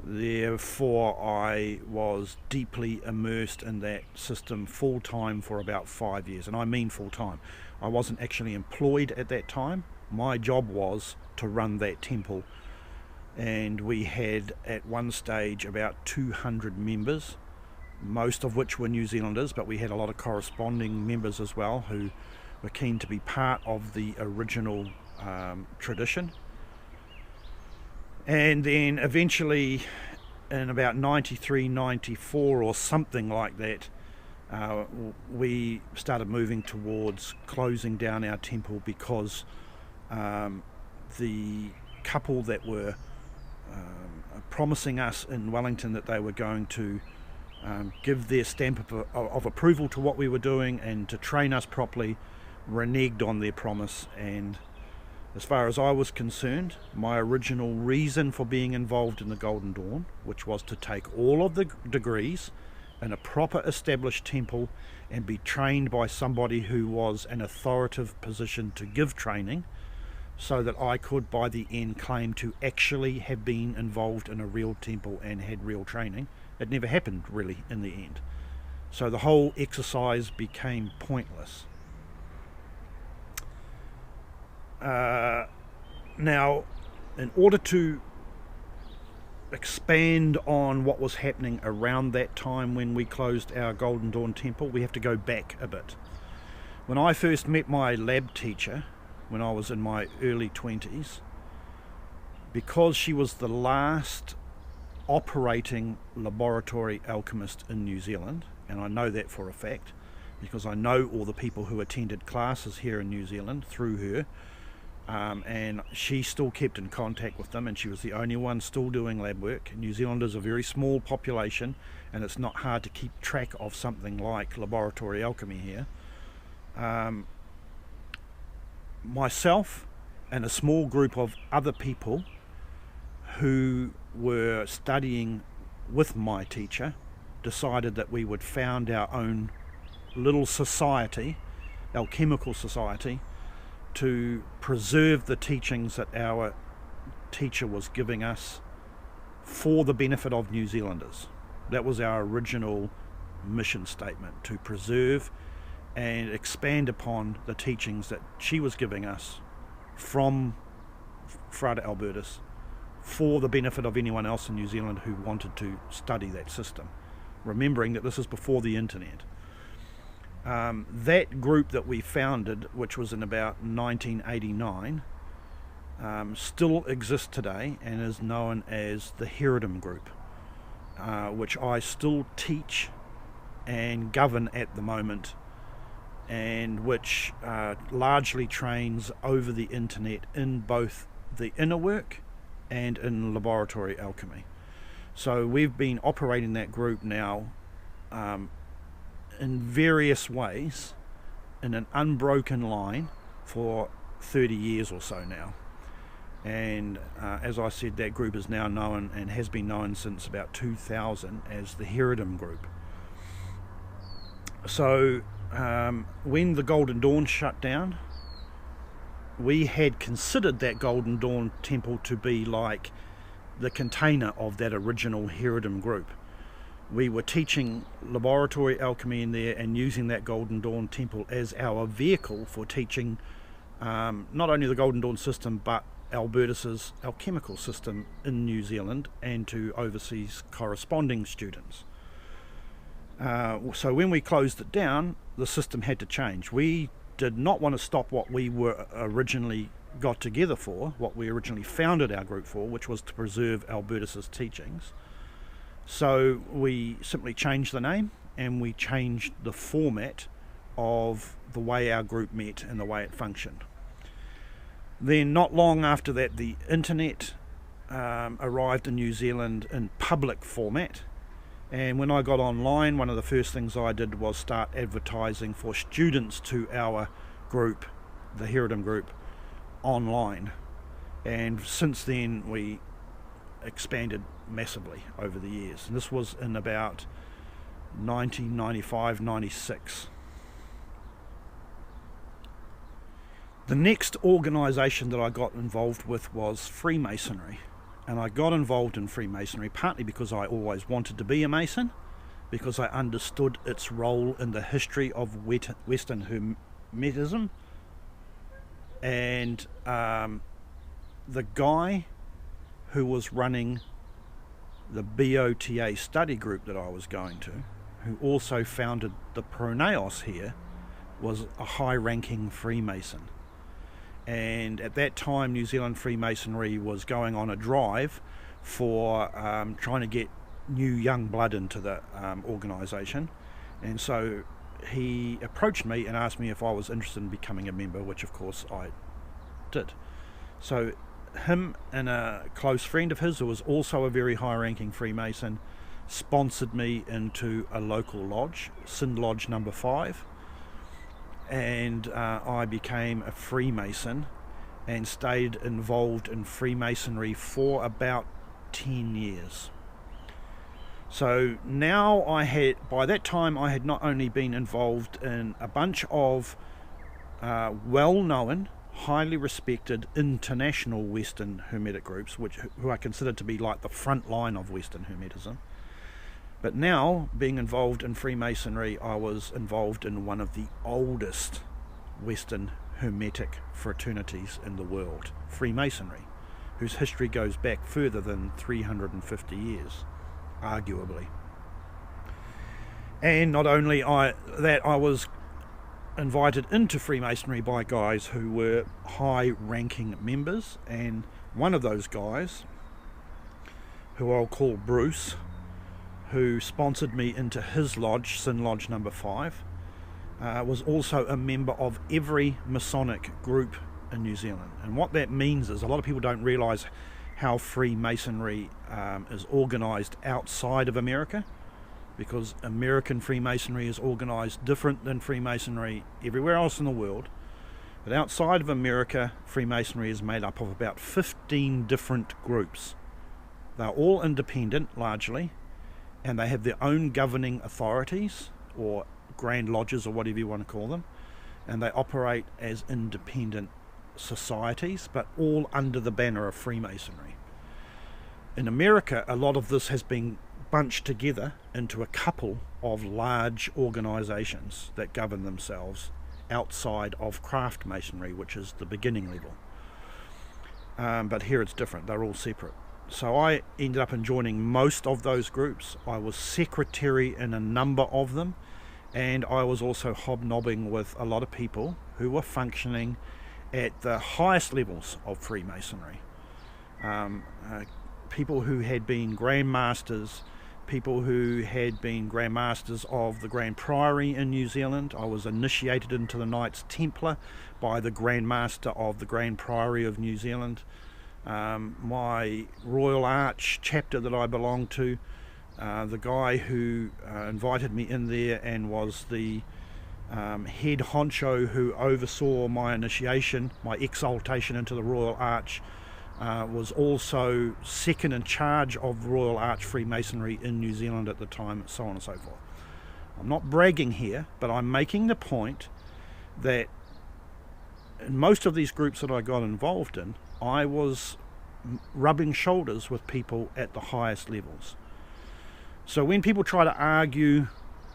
therefore I was deeply immersed in that system full time for about 5 years. And I mean full time. I wasn't actually employed at that time. My job was to run that temple, and we had at one stage about 200 members, most of which were New Zealanders, but we had a lot of corresponding members as well who were keen to be part of the original tradition. And then eventually in about 93, 94 or something like that, we started moving towards closing down our temple, because the couple that were promising us in Wellington that they were going to give their stamp of approval to what we were doing and to train us properly reneged on their promise. And as far as I was concerned, my original reason for being involved in the Golden Dawn, which was to take all of the degrees in a proper established temple and be trained by somebody who was an authoritative position to give training, so that I could by the end claim to actually have been involved in a real temple and had real training. It never happened really in the end. So the whole exercise became pointless. Now, in order to expand on what was happening around that time when we closed our Golden Dawn temple, we have to go back a bit. When I first met my lab teacher, when I was in my early 20s, because she was the last operating laboratory alchemist in New Zealand, and I know that for a fact because I know all the people who attended classes here in New Zealand through her, and she still kept in contact with them, and she was the only one still doing lab work. New Zealand is a very small population, and it's not hard to keep track of something like laboratory alchemy here. Myself and a small group of other people who were studying with my teacher decided that we would found our own little society, Alchemical society, to preserve the teachings that our teacher was giving us for the benefit of New Zealanders. That was our original mission statement, to preserve and expand upon the teachings that she was giving us from Frater Albertus for the benefit of anyone else in New Zealand who wanted to study that system, remembering that this is before the internet. That group that we founded, which was in about 1989, still exists today and is known as the Haredim group, which I still teach and govern at the moment, and which largely trains over the internet in both the inner work and in laboratory alchemy. So we've been operating that group now in various ways in an unbroken line for 30 years or so now. And as I said, that group is now known and has been known since about 2000 as the Haredim group. So when the Golden Dawn shut down, we had considered that Golden Dawn temple to be like the container of that original Haredim group. We were teaching laboratory alchemy in there and using that Golden Dawn temple as our vehicle for teaching not only the Golden Dawn system but Albertus's alchemical system in New Zealand and to overseas corresponding students. So when we closed it down, the system had to change. We did not want to stop what we were originally got together for, what we originally founded our group for, which was to preserve Albertus's teachings. So we simply changed the name, and we changed the format of the way our group met and the way it functioned. Then not long after that, the internet arrived in New Zealand in public format, and when I got online, one of the first things I did was start advertising for students to our group, the Haredim group, online. And since then we expanded massively over the years, and this was in about 1995-96. The next organisation that I got involved with was Freemasonry, and I got involved in Freemasonry partly because I always wanted to be a Mason, because I understood its role in the history of Western Hermetism, and the guy who was running the BOTA study group that I was going to, who also founded the Pronaos here, was a high-ranking Freemason. And at that time, New Zealand Freemasonry was going on a drive for trying to get new young blood into the organisation. And so he approached me and asked me if I was interested in becoming a member, which of course I did. So him and a close friend of his, who was also a very high-ranking Freemason, sponsored me into a local lodge, Sin Lodge number 5. And I became a Freemason and stayed involved in Freemasonry for about 10 years. So now by that time I had not only been involved in a bunch of well-known, highly respected international Western Hermetic groups, who are considered to be like the front line of Western Hermetism, but now, being involved in Freemasonry, I was involved in one of the oldest Western Hermetic fraternities in the world, Freemasonry, whose history goes back further than 350 years, arguably. And not only that, I was invited into Freemasonry by guys who were high-ranking members, and one of those guys, who I'll call Bruce, who sponsored me into his lodge, Sin Lodge number 5, was also a member of every Masonic group in New Zealand. And what that means is, a lot of people don't realise how Freemasonry is organised outside of America, because American Freemasonry is organised different than Freemasonry everywhere else in the world. But outside of America, Freemasonry is made up of about 15 different groups. They're all independent, largely, and they have their own governing authorities, or grand lodges, or whatever you want to call them, and they operate as independent societies, but all under the banner of Freemasonry. In America, a lot of this has been bunched together into a couple of large organisations that govern themselves outside of craft masonry, which is the beginning level. But here it's different, they're all separate. So I ended up joining most of those groups. I was secretary in a number of them, and I was also hobnobbing with a lot of people who were functioning at the highest levels of Freemasonry. People who had been Grand Masters, people who had been Grand Masters of the Grand Priory in New Zealand. I was initiated into the Knights Templar by the Grand Master of the Grand Priory of New Zealand. My Royal Arch chapter that I belonged to, the guy who invited me in there and was the head honcho who oversaw my initiation, my exaltation into the Royal Arch, was also second in charge of Royal Arch Freemasonry in New Zealand at the time, so on and so forth. I'm not bragging here, but I'm making the point that in most of these groups that I got involved in, I was rubbing shoulders with people at the highest levels. So when people try to argue,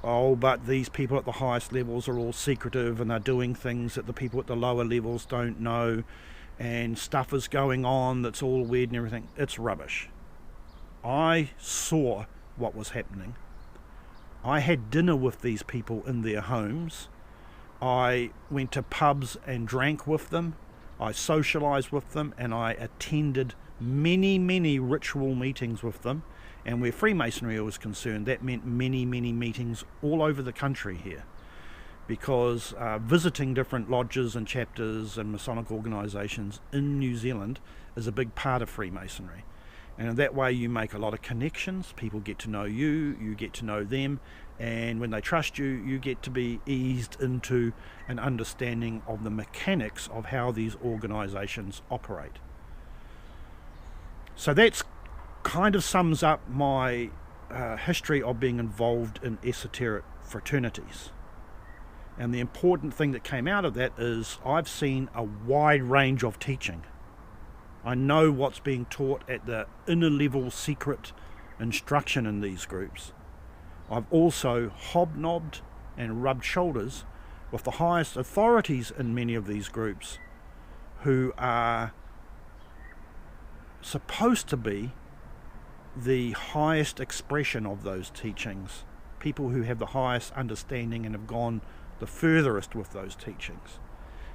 oh, but these people at the highest levels are all secretive and they're doing things that the people at the lower levels don't know, and stuff is going on that's all weird and everything, it's rubbish. I saw what was happening. I had dinner with these people in their homes. I went to pubs and drank with them. I socialized with them, and I attended many ritual meetings with them. And where Freemasonry was concerned, that meant many meetings all over the country here, because visiting different lodges and chapters and Masonic organisations in New Zealand is a big part of Freemasonry. And that way you make a lot of connections, people get to know you, you get to know them, and when they trust you, you get to be eased into an understanding of the mechanics of how these organisations operate. So that's kind of sums up my history of being involved in esoteric fraternities. And the important thing that came out of that is I've seen a wide range of teaching. I know what's being taught at the inner level secret instruction in these groups. I've also hobnobbed and rubbed shoulders with the highest authorities in many of these groups, who are supposed to be the highest expression of those teachings, people who have the highest understanding and have gone the furthest with those teachings.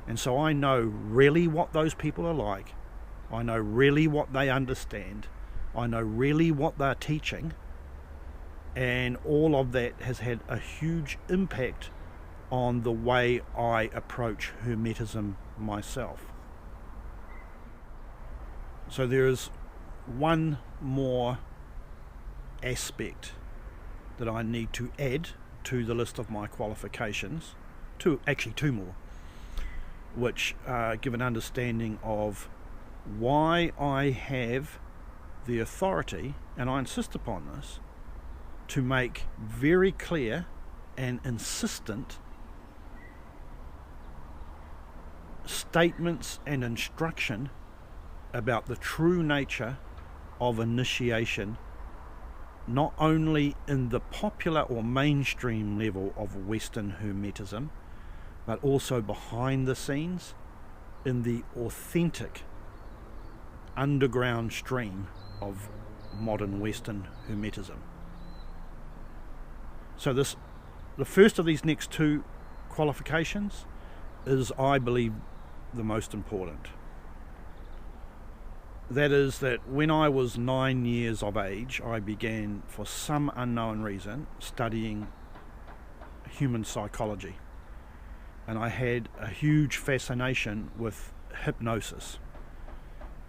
And so I know really what those people are like. I know really what they understand. I know really what they're teaching. And all of that has had a huge impact on the way I approach Hermetism myself. So there is one more aspect that I need to add to the list of my qualifications, two more, which give an understanding of why I have the authority, and I insist upon this, to make very clear and insistent statements and instruction about the true nature of initiation, not only in the popular or mainstream level of Western Hermetism, but also behind the scenes in the authentic underground stream of modern Western Hermetism. So the first of these next two qualifications is, I believe, the most important. That is that when I was 9 years of age, I began, for some unknown reason, studying human psychology. And I had a huge fascination with hypnosis,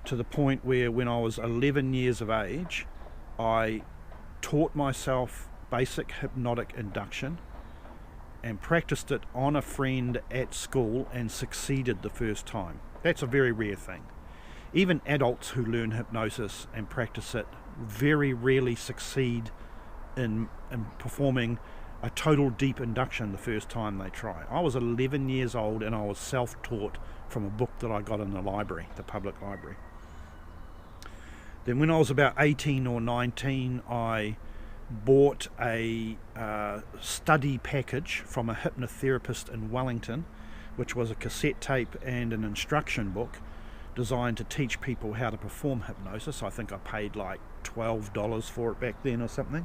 to the point where when I was 11 years of age, I taught myself basic hypnotic induction and practiced it on a friend at school and succeeded the first time. That's a very rare thing. Even adults who learn hypnosis and practice it very rarely succeed in performing a total deep induction the first time they try. I was 11 years old and I was self-taught from a book that I got in the library, the public library. Then when I was about 18 or 19, I bought a study package from a hypnotherapist in Wellington, which was a cassette tape and an instruction book designed to teach people how to perform hypnosis. I think I paid like $12 for it back then or something.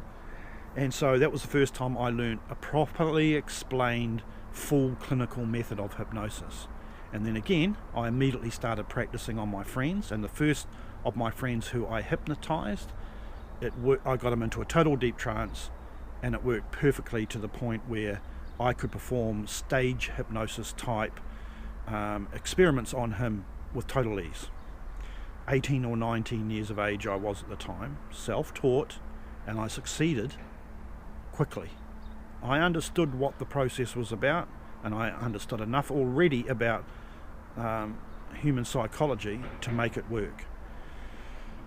And so that was the first time I learned a properly explained full clinical method of hypnosis. And then again, I immediately started practicing on my friends, and the first of my friends who I hypnotized, I got him into a total deep trance, and it worked perfectly to the point where I could perform stage hypnosis type experiments on him with total ease. 18 or 19 years of age I was at the time, self-taught, and I succeeded quickly. I understood what the process was about, and I understood enough already about human psychology to make it work.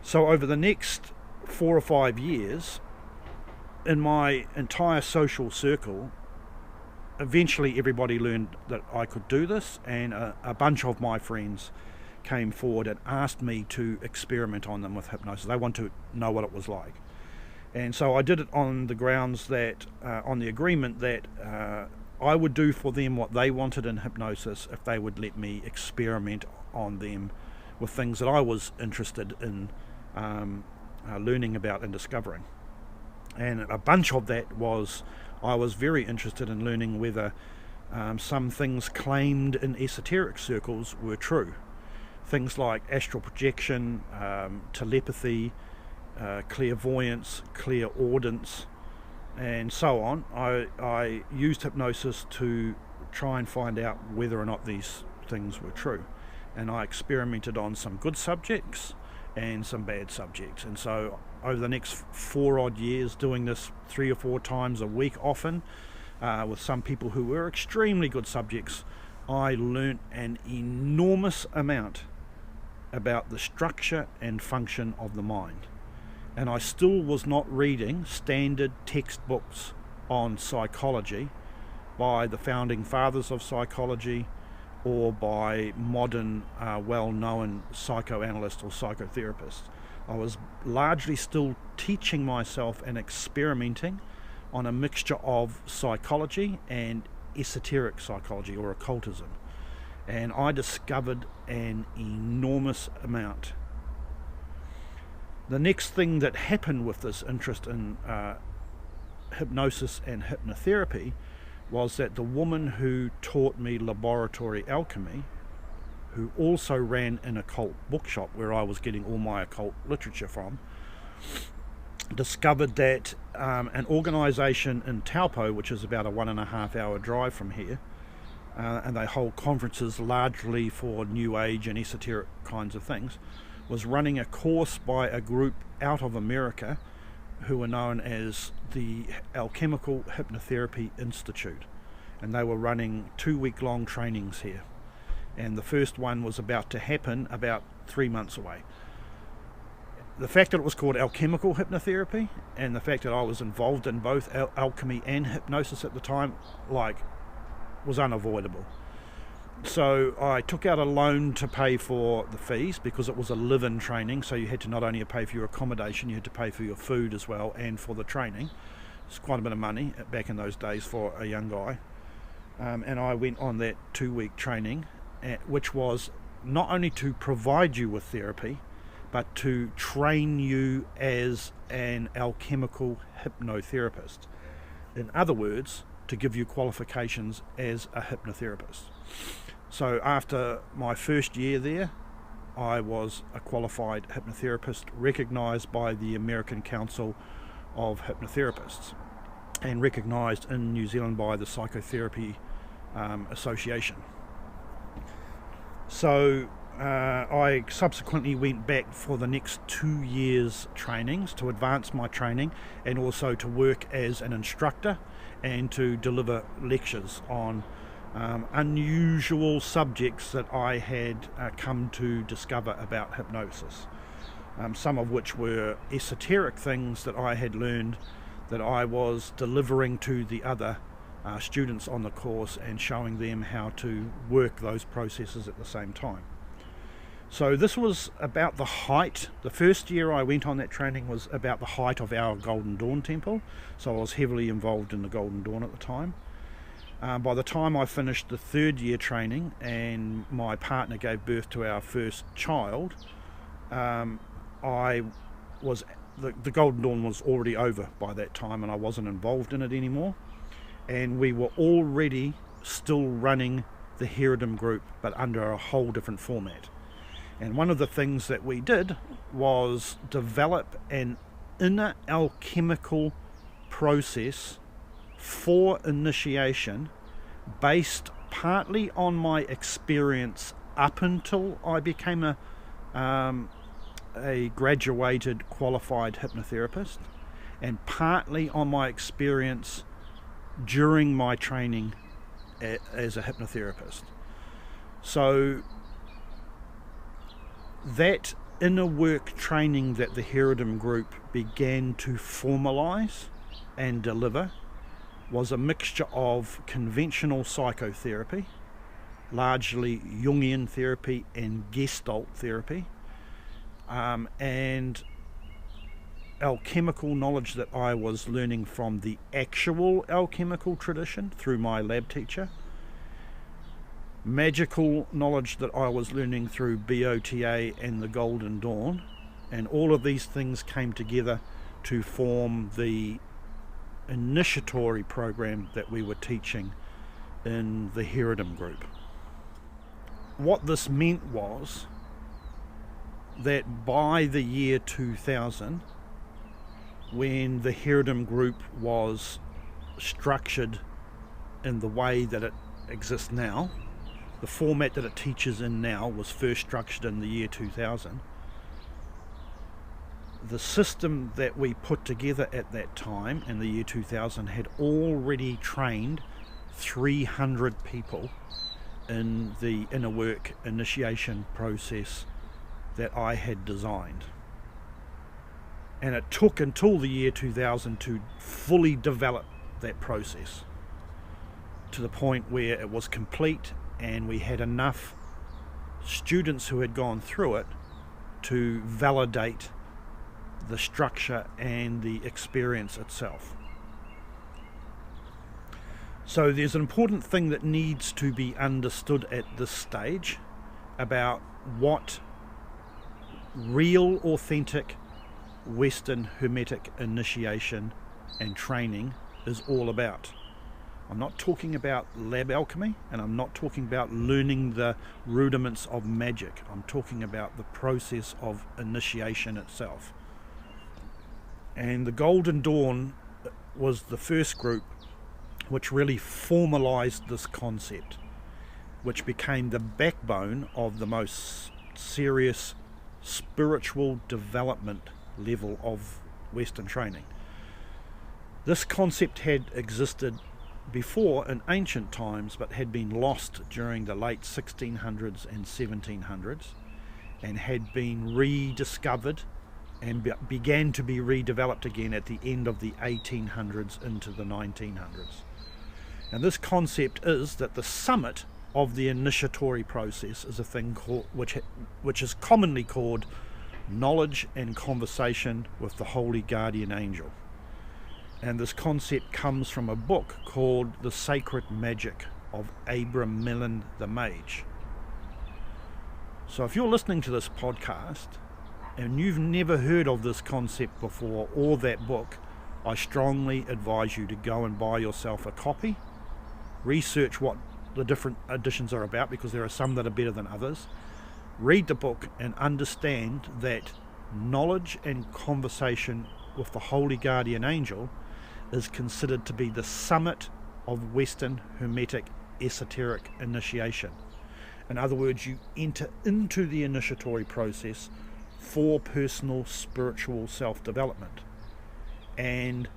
So over the next 4 or 5 years, in my entire social circle, eventually everybody learned that I could do this, and a bunch of my friends came forward and asked me to experiment on them with hypnosis. They wanted to know what it was like. And so I did it on the grounds that, on the agreement that I would do for them what they wanted in hypnosis if they would let me experiment on them with things that I was interested in learning about and discovering. And a bunch of that was, I was very interested in learning whether Some things claimed in esoteric circles were true. Things like astral projection, telepathy, clairvoyance, clairaudence, and so on. I used hypnosis to try and find out whether or not these things were true. And I experimented on some good subjects and some bad subjects. And so over the next 4 odd years, doing this 3 or 4 times a week often, with some people who were extremely good subjects, I learnt an enormous amount about the structure and function of the mind. And I still was not reading standard textbooks on psychology by the founding fathers of psychology or by modern well-known psychoanalysts or psychotherapists. I was largely still teaching myself and experimenting on a mixture of psychology and esoteric psychology or occultism. And I discovered an enormous amount. The next thing that happened with this interest in hypnosis and hypnotherapy was that the woman who taught me laboratory alchemy, who also ran an occult bookshop where I was getting all my occult literature from, discovered that an organisation in Taupo, which is about a 1.5 hour drive from here, and they hold conferences largely for New Age and esoteric kinds of things, was running a course by a group out of America who were known as the Alchemical Hypnotherapy Institute, and they were running 2-week-long trainings here, and the first one was about to happen about 3 months away. The fact that it was called Alchemical Hypnotherapy and the fact that I was involved in both alchemy and hypnosis at the time, was unavoidable. So I took out a loan to pay for the fees because it was a live-in training, so you had to not only pay for your accommodation, you had to pay for your food as well and for the training. It's quite a bit of money back in those days for a young guy. And I went on that 2-week training, which was not only to provide you with therapy, but to train you as an alchemical hypnotherapist. In other words, to give you qualifications as a hypnotherapist. So after my first year there, I was a qualified hypnotherapist recognised by the American Council of Hypnotherapists and recognised in New Zealand by the Psychotherapy Association. So I subsequently went back for the next 2 years trainings to advance my training and also to work as an instructor and to deliver lectures on unusual subjects that I had come to discover about hypnosis, some of which were esoteric things that I had learned that I was delivering to the other students on the course and showing them how to work those processes at the same time. So this was about the height. The first year I went on that training was about the height of our Golden Dawn temple, so I was heavily involved in the Golden Dawn at the time. By the time I finished the 3rd year training and my partner gave birth to our first child, the Golden Dawn was already over by that time and I wasn't involved in it anymore, and we were already still running the Haredim group but under a whole different format. And one of the things that we did was develop an inner alchemical process for initiation based partly on my experience up until I became a graduated qualified hypnotherapist, and partly on my experience during my training as a hypnotherapist. So that inner work training that the Haredim group began to formalize and deliver was a mixture of conventional psychotherapy, largely Jungian therapy and Gestalt therapy, and alchemical knowledge that I was learning from the actual alchemical tradition through my lab teacher, magical knowledge that I was learning through BOTA and the Golden Dawn, and all of these things came together to form the initiatory program that we were teaching in the Haredim group. What this meant was that by the year 2000, when the Haredim group was structured in the way that it exists now, the format that it teaches in now was first structured in the year 2000. The system that we put together at that time in the year 2000 had already trained 300 people in the inner work initiation process that I had designed. And it took until the year 2000 to fully develop that process to the point where it was complete and we had enough students who had gone through it to validate the structure and the experience itself. So there's an important thing that needs to be understood at this stage about what real, authentic Western Hermetic initiation and training is all about. I'm not talking about lab alchemy, and I'm not talking about learning the rudiments of magic. I'm talking about the process of initiation itself. And the Golden Dawn was the first group which really formalized this concept, which became the backbone of the most serious spiritual development level of Western training. This concept had existed before in ancient times, but had been lost during the late 1600s and 1700s, and had been rediscovered and began to be redeveloped again at the end of the 1800s into the 1900s. And this concept is that the summit of the initiatory process is a thing called, which is commonly called knowledge and conversation with the holy guardian angel. And this concept comes from a book called The Sacred Magic of Abramelin the Mage. So if you're listening to this podcast and you've never heard of this concept before or that book, I strongly advise you to go and buy yourself a copy, research what the different editions are about, because there are some that are better than others. Read the book and understand that knowledge and conversation with the holy guardian angel is considered to be the summit of Western Hermetic esoteric initiation. In other words, you enter into the initiatory process for personal spiritual self-development, and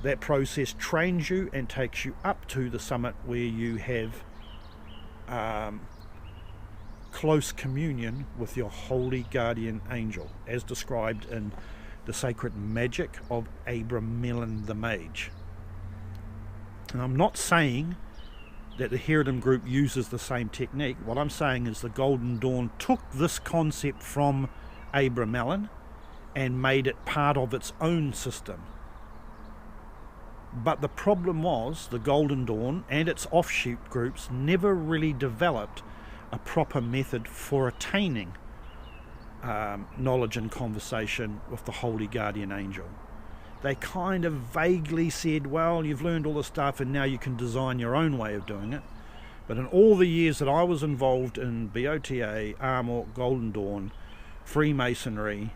that process trains you and takes you up to the summit where you have close communion with your holy guardian angel, as described in The Sacred Magic of Abramelin the Mage. And I'm not saying that the Haredim group uses the same technique. What I'm saying is the Golden Dawn took this concept from Abramelin and made it part of its own system. But the problem was the Golden Dawn and its offshoot groups never really developed a proper method for attaining knowledge and conversation with the holy guardian angel. They kind of vaguely said, well, you've learned all this stuff and now you can design your own way of doing it. But in all the years that I was involved in BOTA, AMORC, Golden Dawn, Freemasonry,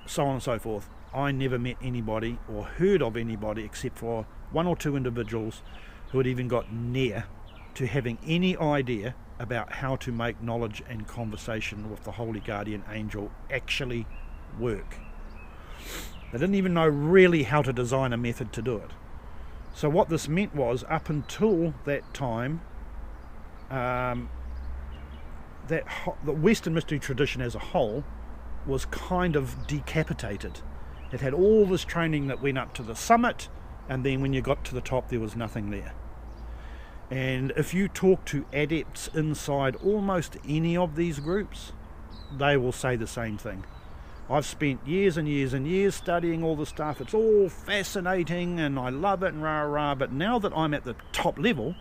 so on and so forth, I never met anybody or heard of anybody except for one or two individuals who had even got near to having any idea about how to make knowledge and conversation with the holy guardian angel actually work. They didn't even know really how to design a method to do it. So what this meant was, up until that time, the Western mystery tradition as a whole was kind of decapitated. It had all this training that went up to the summit, and then when you got to the top there was nothing there. And if you talk to adepts inside almost any of these groups, they will say the same thing. I've spent years and years and years studying all this stuff. It's all fascinating and I love it and rah rah, but now that I'm at the top level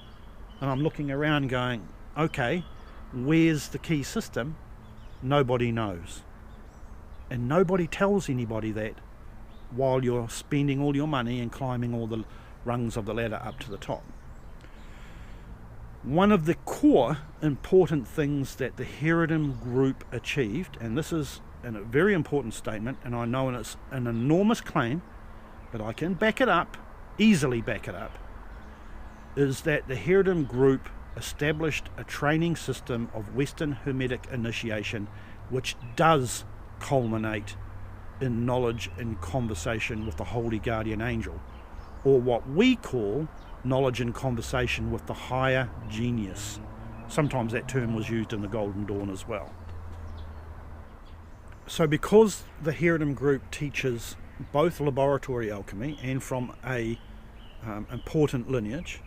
and I'm looking around going, okay, where's the key system? Nobody knows. And nobody tells anybody that while you're spending all your money and climbing all the rungs of the ladder up to the top. One of the core important things that the Haredim group achieved, and this is a very important statement, and I know it's an enormous claim, but I can back it up, easily back it up, is that the Haredim group established a training system of Western Hermetic initiation which does culminate in knowledge and conversation with the Holy Guardian Angel, or what we call knowledge and conversation with the higher genius. Sometimes that term was used in the Golden Dawn as well. So because the Haredim group teaches both laboratory alchemy and from a important lineage,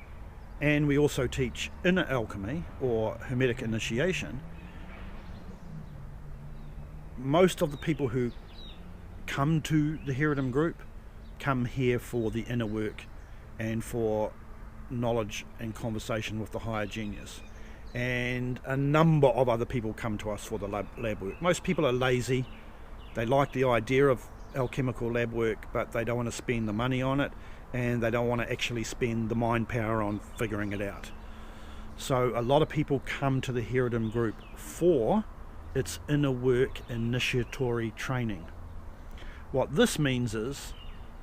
and we also teach inner alchemy or Hermetic initiation, most of the people who come to the Haredim group come here for the inner work and for knowledge and conversation with the higher genius. And a number of other people come to us for the lab work. Most people are lazy. They like the idea of alchemical lab work, but they don't want to spend the money on it, and they don't want to actually spend the mind power on figuring it out. So a lot of people come to the Haredim group for its inner work initiatory training. What this means is,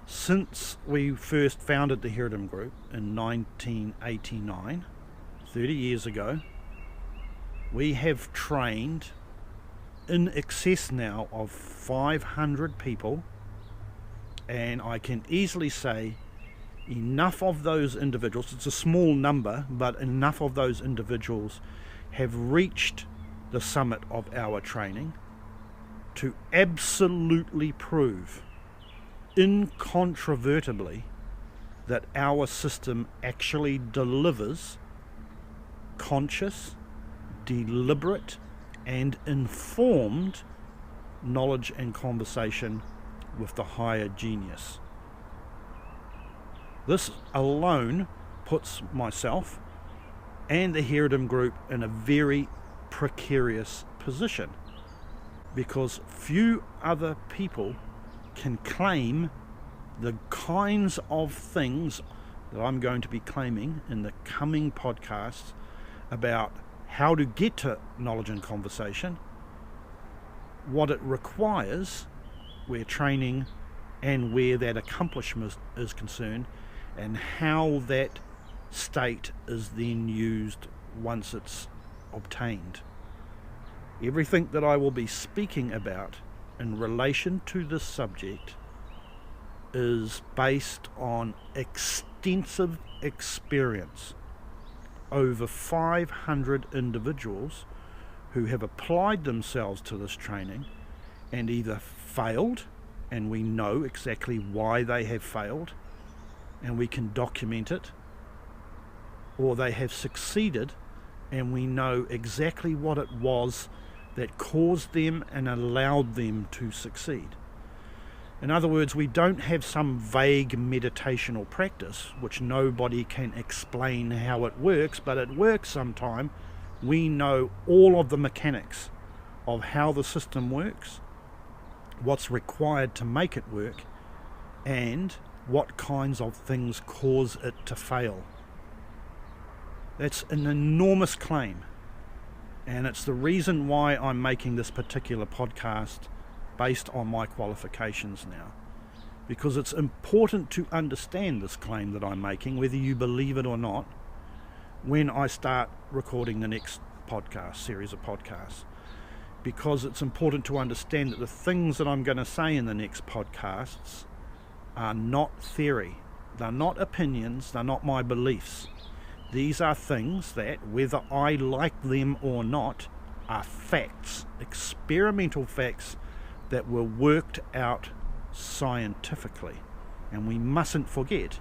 since we first founded the Haredim group in 1989, 30 years ago, we have trained in excess now of 500 people, and I can easily say enough of those individuals, it's a small number, but enough of those individuals have reached the summit of our training to absolutely prove incontrovertibly that our system actually delivers conscious, deliberate and informed knowledge and conversation with the higher genius. This alone puts myself and the Haredim group in a very precarious position, because few other people can claim the kinds of things that I'm going to be claiming in the coming podcasts about how to get to knowledge and conversation, what it requires, where training and where that accomplishment is concerned, and how that state is then used once it's obtained. Everything that I will be speaking about in relation to this subject is based on extensive experience. Over 500 individuals who have applied themselves to this training and either failed, and we know exactly why they have failed and we can document it, or they have succeeded and we know exactly what it was that caused them and allowed them to succeed. In other words, we don't have some vague meditational practice which nobody can explain how it works, but it works sometime. We know all of the mechanics of how the system works, what's required to make it work, and what kinds of things cause it to fail. That's an enormous claim, and it's the reason why I'm making this particular podcast based on my qualifications now, because it's important to understand this claim that I'm making, whether you believe it or not, when I start recording the next podcast, series of podcasts, because it's important to understand that the things that I'm going to say in the next podcasts are not theory, they're not opinions, they're not my beliefs. These are things that, whether I like them or not, are facts, experimental facts that were worked out scientifically. And we mustn't forget,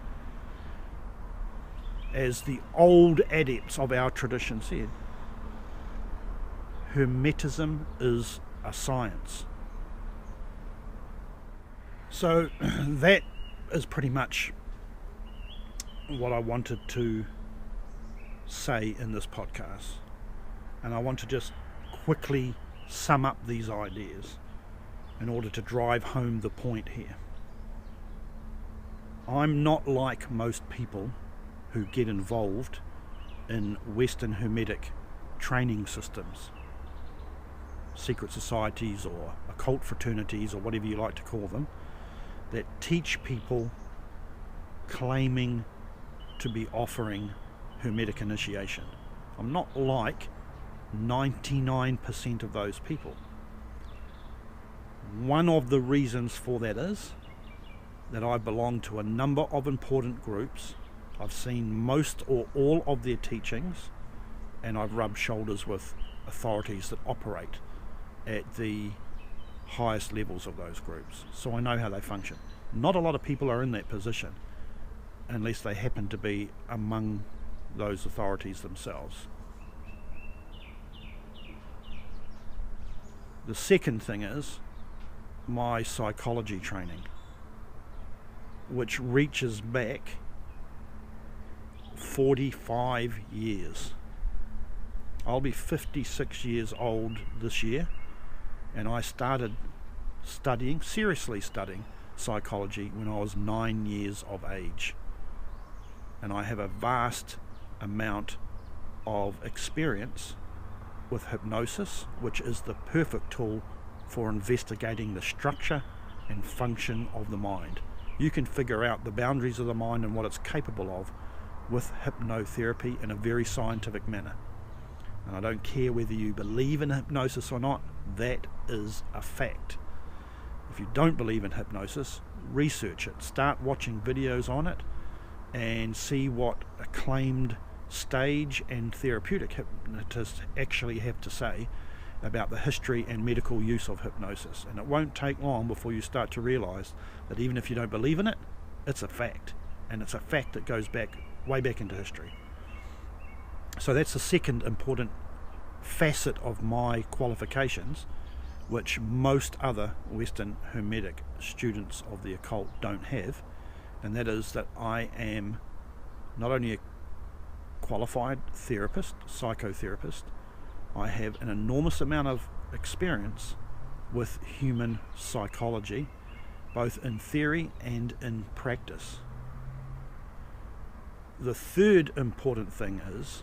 as the old adepts of our tradition said, Hermetism is a science. So that is pretty much what I wanted to say in this podcast, and I want to just quickly sum up these ideas in order to drive home the point here. I'm not like most people who get involved in Western Hermetic training systems, secret societies or occult fraternities or whatever you like to call them, that teach people claiming to be offering Hermetic initiation. I'm not like 99% of those people. One of the reasons for that is that I belong to a number of important groups. I've seen most or all of their teachings, and I've rubbed shoulders with authorities that operate at the highest levels of those groups, so I know how they function. Not a lot of people are in that position unless they happen to be among those authorities themselves. The second thing is my psychology training, which reaches back 45 years. I'll be 56 years old this year, and I started seriously studying psychology when I was 9 years of age. And I have a vast amount of experience with hypnosis, which is the perfect tool for investigating the structure and function of the mind. You can figure out the boundaries of the mind and what it's capable of with hypnotherapy in a very scientific manner. And I don't care whether you believe in hypnosis or not, that is a fact. If you don't believe in hypnosis, research it. Start watching videos on it and see what acclaimed stage and therapeutic hypnotists actually have to say about the history and medical use of hypnosis. And it won't take long before you start to realize that even if you don't believe in it, it's a fact. And it's a fact that goes back, way back into history. So that's the second important facet of my qualifications, which most other Western Hermetic students of the occult don't have, and that is that I am not only a qualified therapist, psychotherapist, I have an enormous amount of experience with human psychology, both in theory and in practice. The third important thing is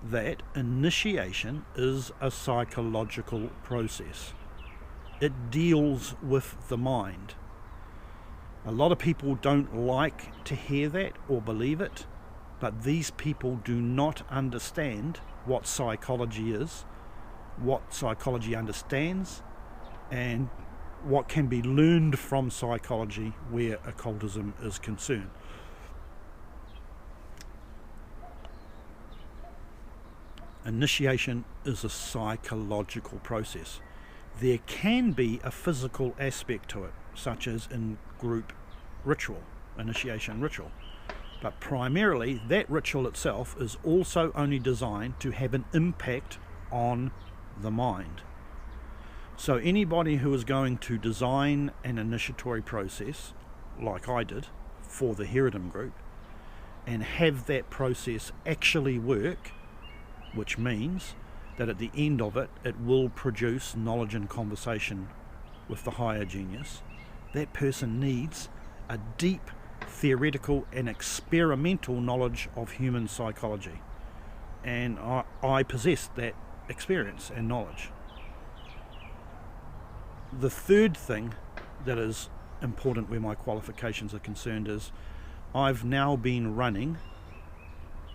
that initiation is a psychological process. It deals with the mind. A lot of people don't like to hear that or believe it, but these people do not understand what psychology is, what psychology understands, and what can be learned from psychology where occultism is concerned. Initiation is a psychological process. There can be a physical aspect to it, such as in group ritual, initiation ritual. But primarily, that ritual itself is also only designed to have an impact on the mind. So anybody who is going to design an initiatory process, like I did, for the Haredim group, and have that process actually work, which means that at the end of it, it will produce knowledge and conversation with the higher genius, that person needs a deep theoretical and experimental knowledge of human psychology. And I possess that experience and knowledge. The third thing that is important where my qualifications are concerned is I've now been running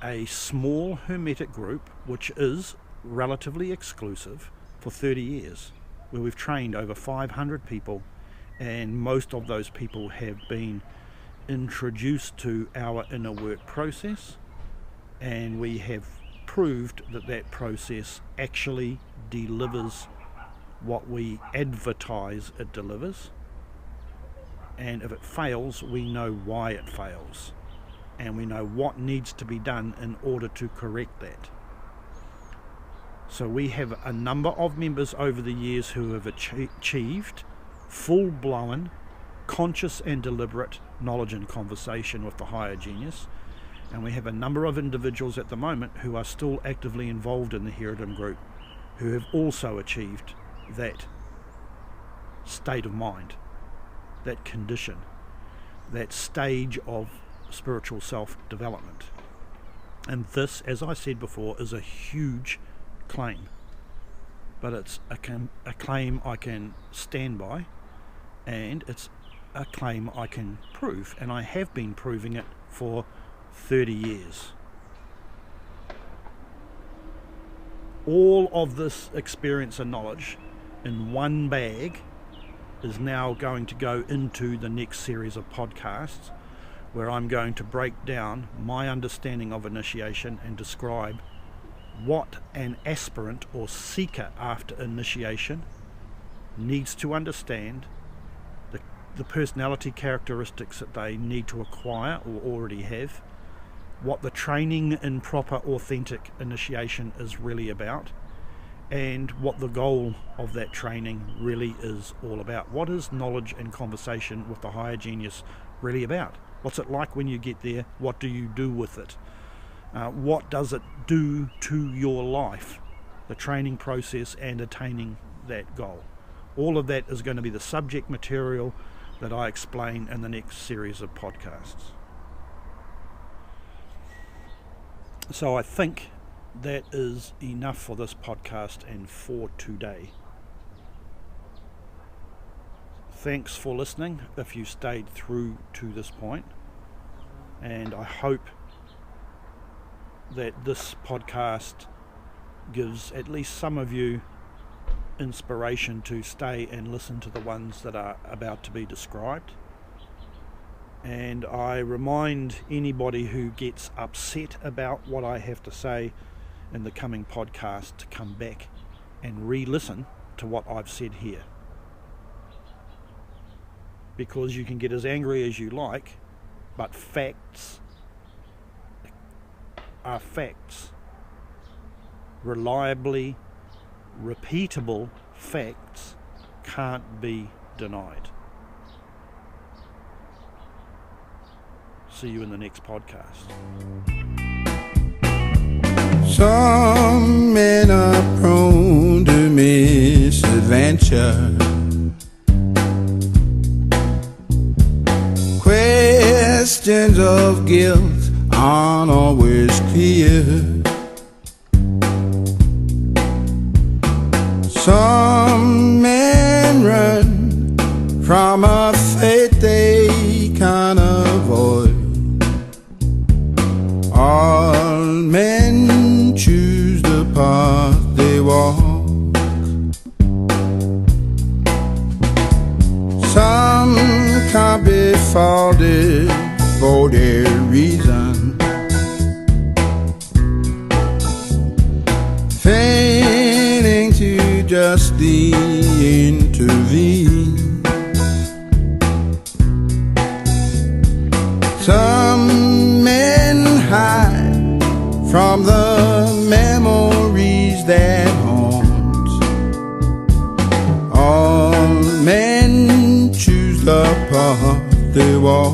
a small Hermetic group, which is relatively exclusive, for 30 years, where we've trained over 500 people, and most of those people have been introduced to our inner work process, and we have proved that that process actually delivers what we advertise it delivers, and if it fails, we know why it fails, and we know what needs to be done in order to correct that. So we have a number of members over the years who have achieved full-blown, conscious and deliberate knowledge and conversation with the higher genius, and we have a number of individuals at the moment who are still actively involved in the Haredim group who have also achieved that state of mind, that condition, that stage of spiritual self-development. And this, as I said before, is a huge claim. But it's a claim I can stand by, and it's a claim I can prove, and I have been proving it for 30 years. All of this experience and knowledge in one bag is now going to go into the next series of podcasts, where I'm going to break down my understanding of initiation and describe what an aspirant or seeker after initiation needs to understand, the personality characteristics that they need to acquire or already have, what the training in proper authentic initiation is really about, and what the goal of that training really is all about. What is knowledge and conversation with the higher genius really about? What's it like when you get there? What do you do with it? What does it do to your life? The training process and attaining that goal. All of that is going to be the subject material that I explain in the next series of podcasts. So I think that is enough for this podcast and for today. Thanks for listening if you stayed through to this point, and I hope that this podcast gives at least some of you inspiration to stay and listen to the ones that are about to be described. And I remind anybody who gets upset about what I have to say in the coming podcast to come back and re-listen to what I've said here, because you can get as angry as you like, but facts are facts. Reliably repeatable facts can't be denied. See you in the next podcast. Some men are prone to misadventure. Questions of guilt aren't always clear. Some men run from a fate they can't avoid. All men choose the path they walk. Some can't be faulted for their reason, failing to justly intervene. Some men hide from the memories that haunt. All men choose the path they walk.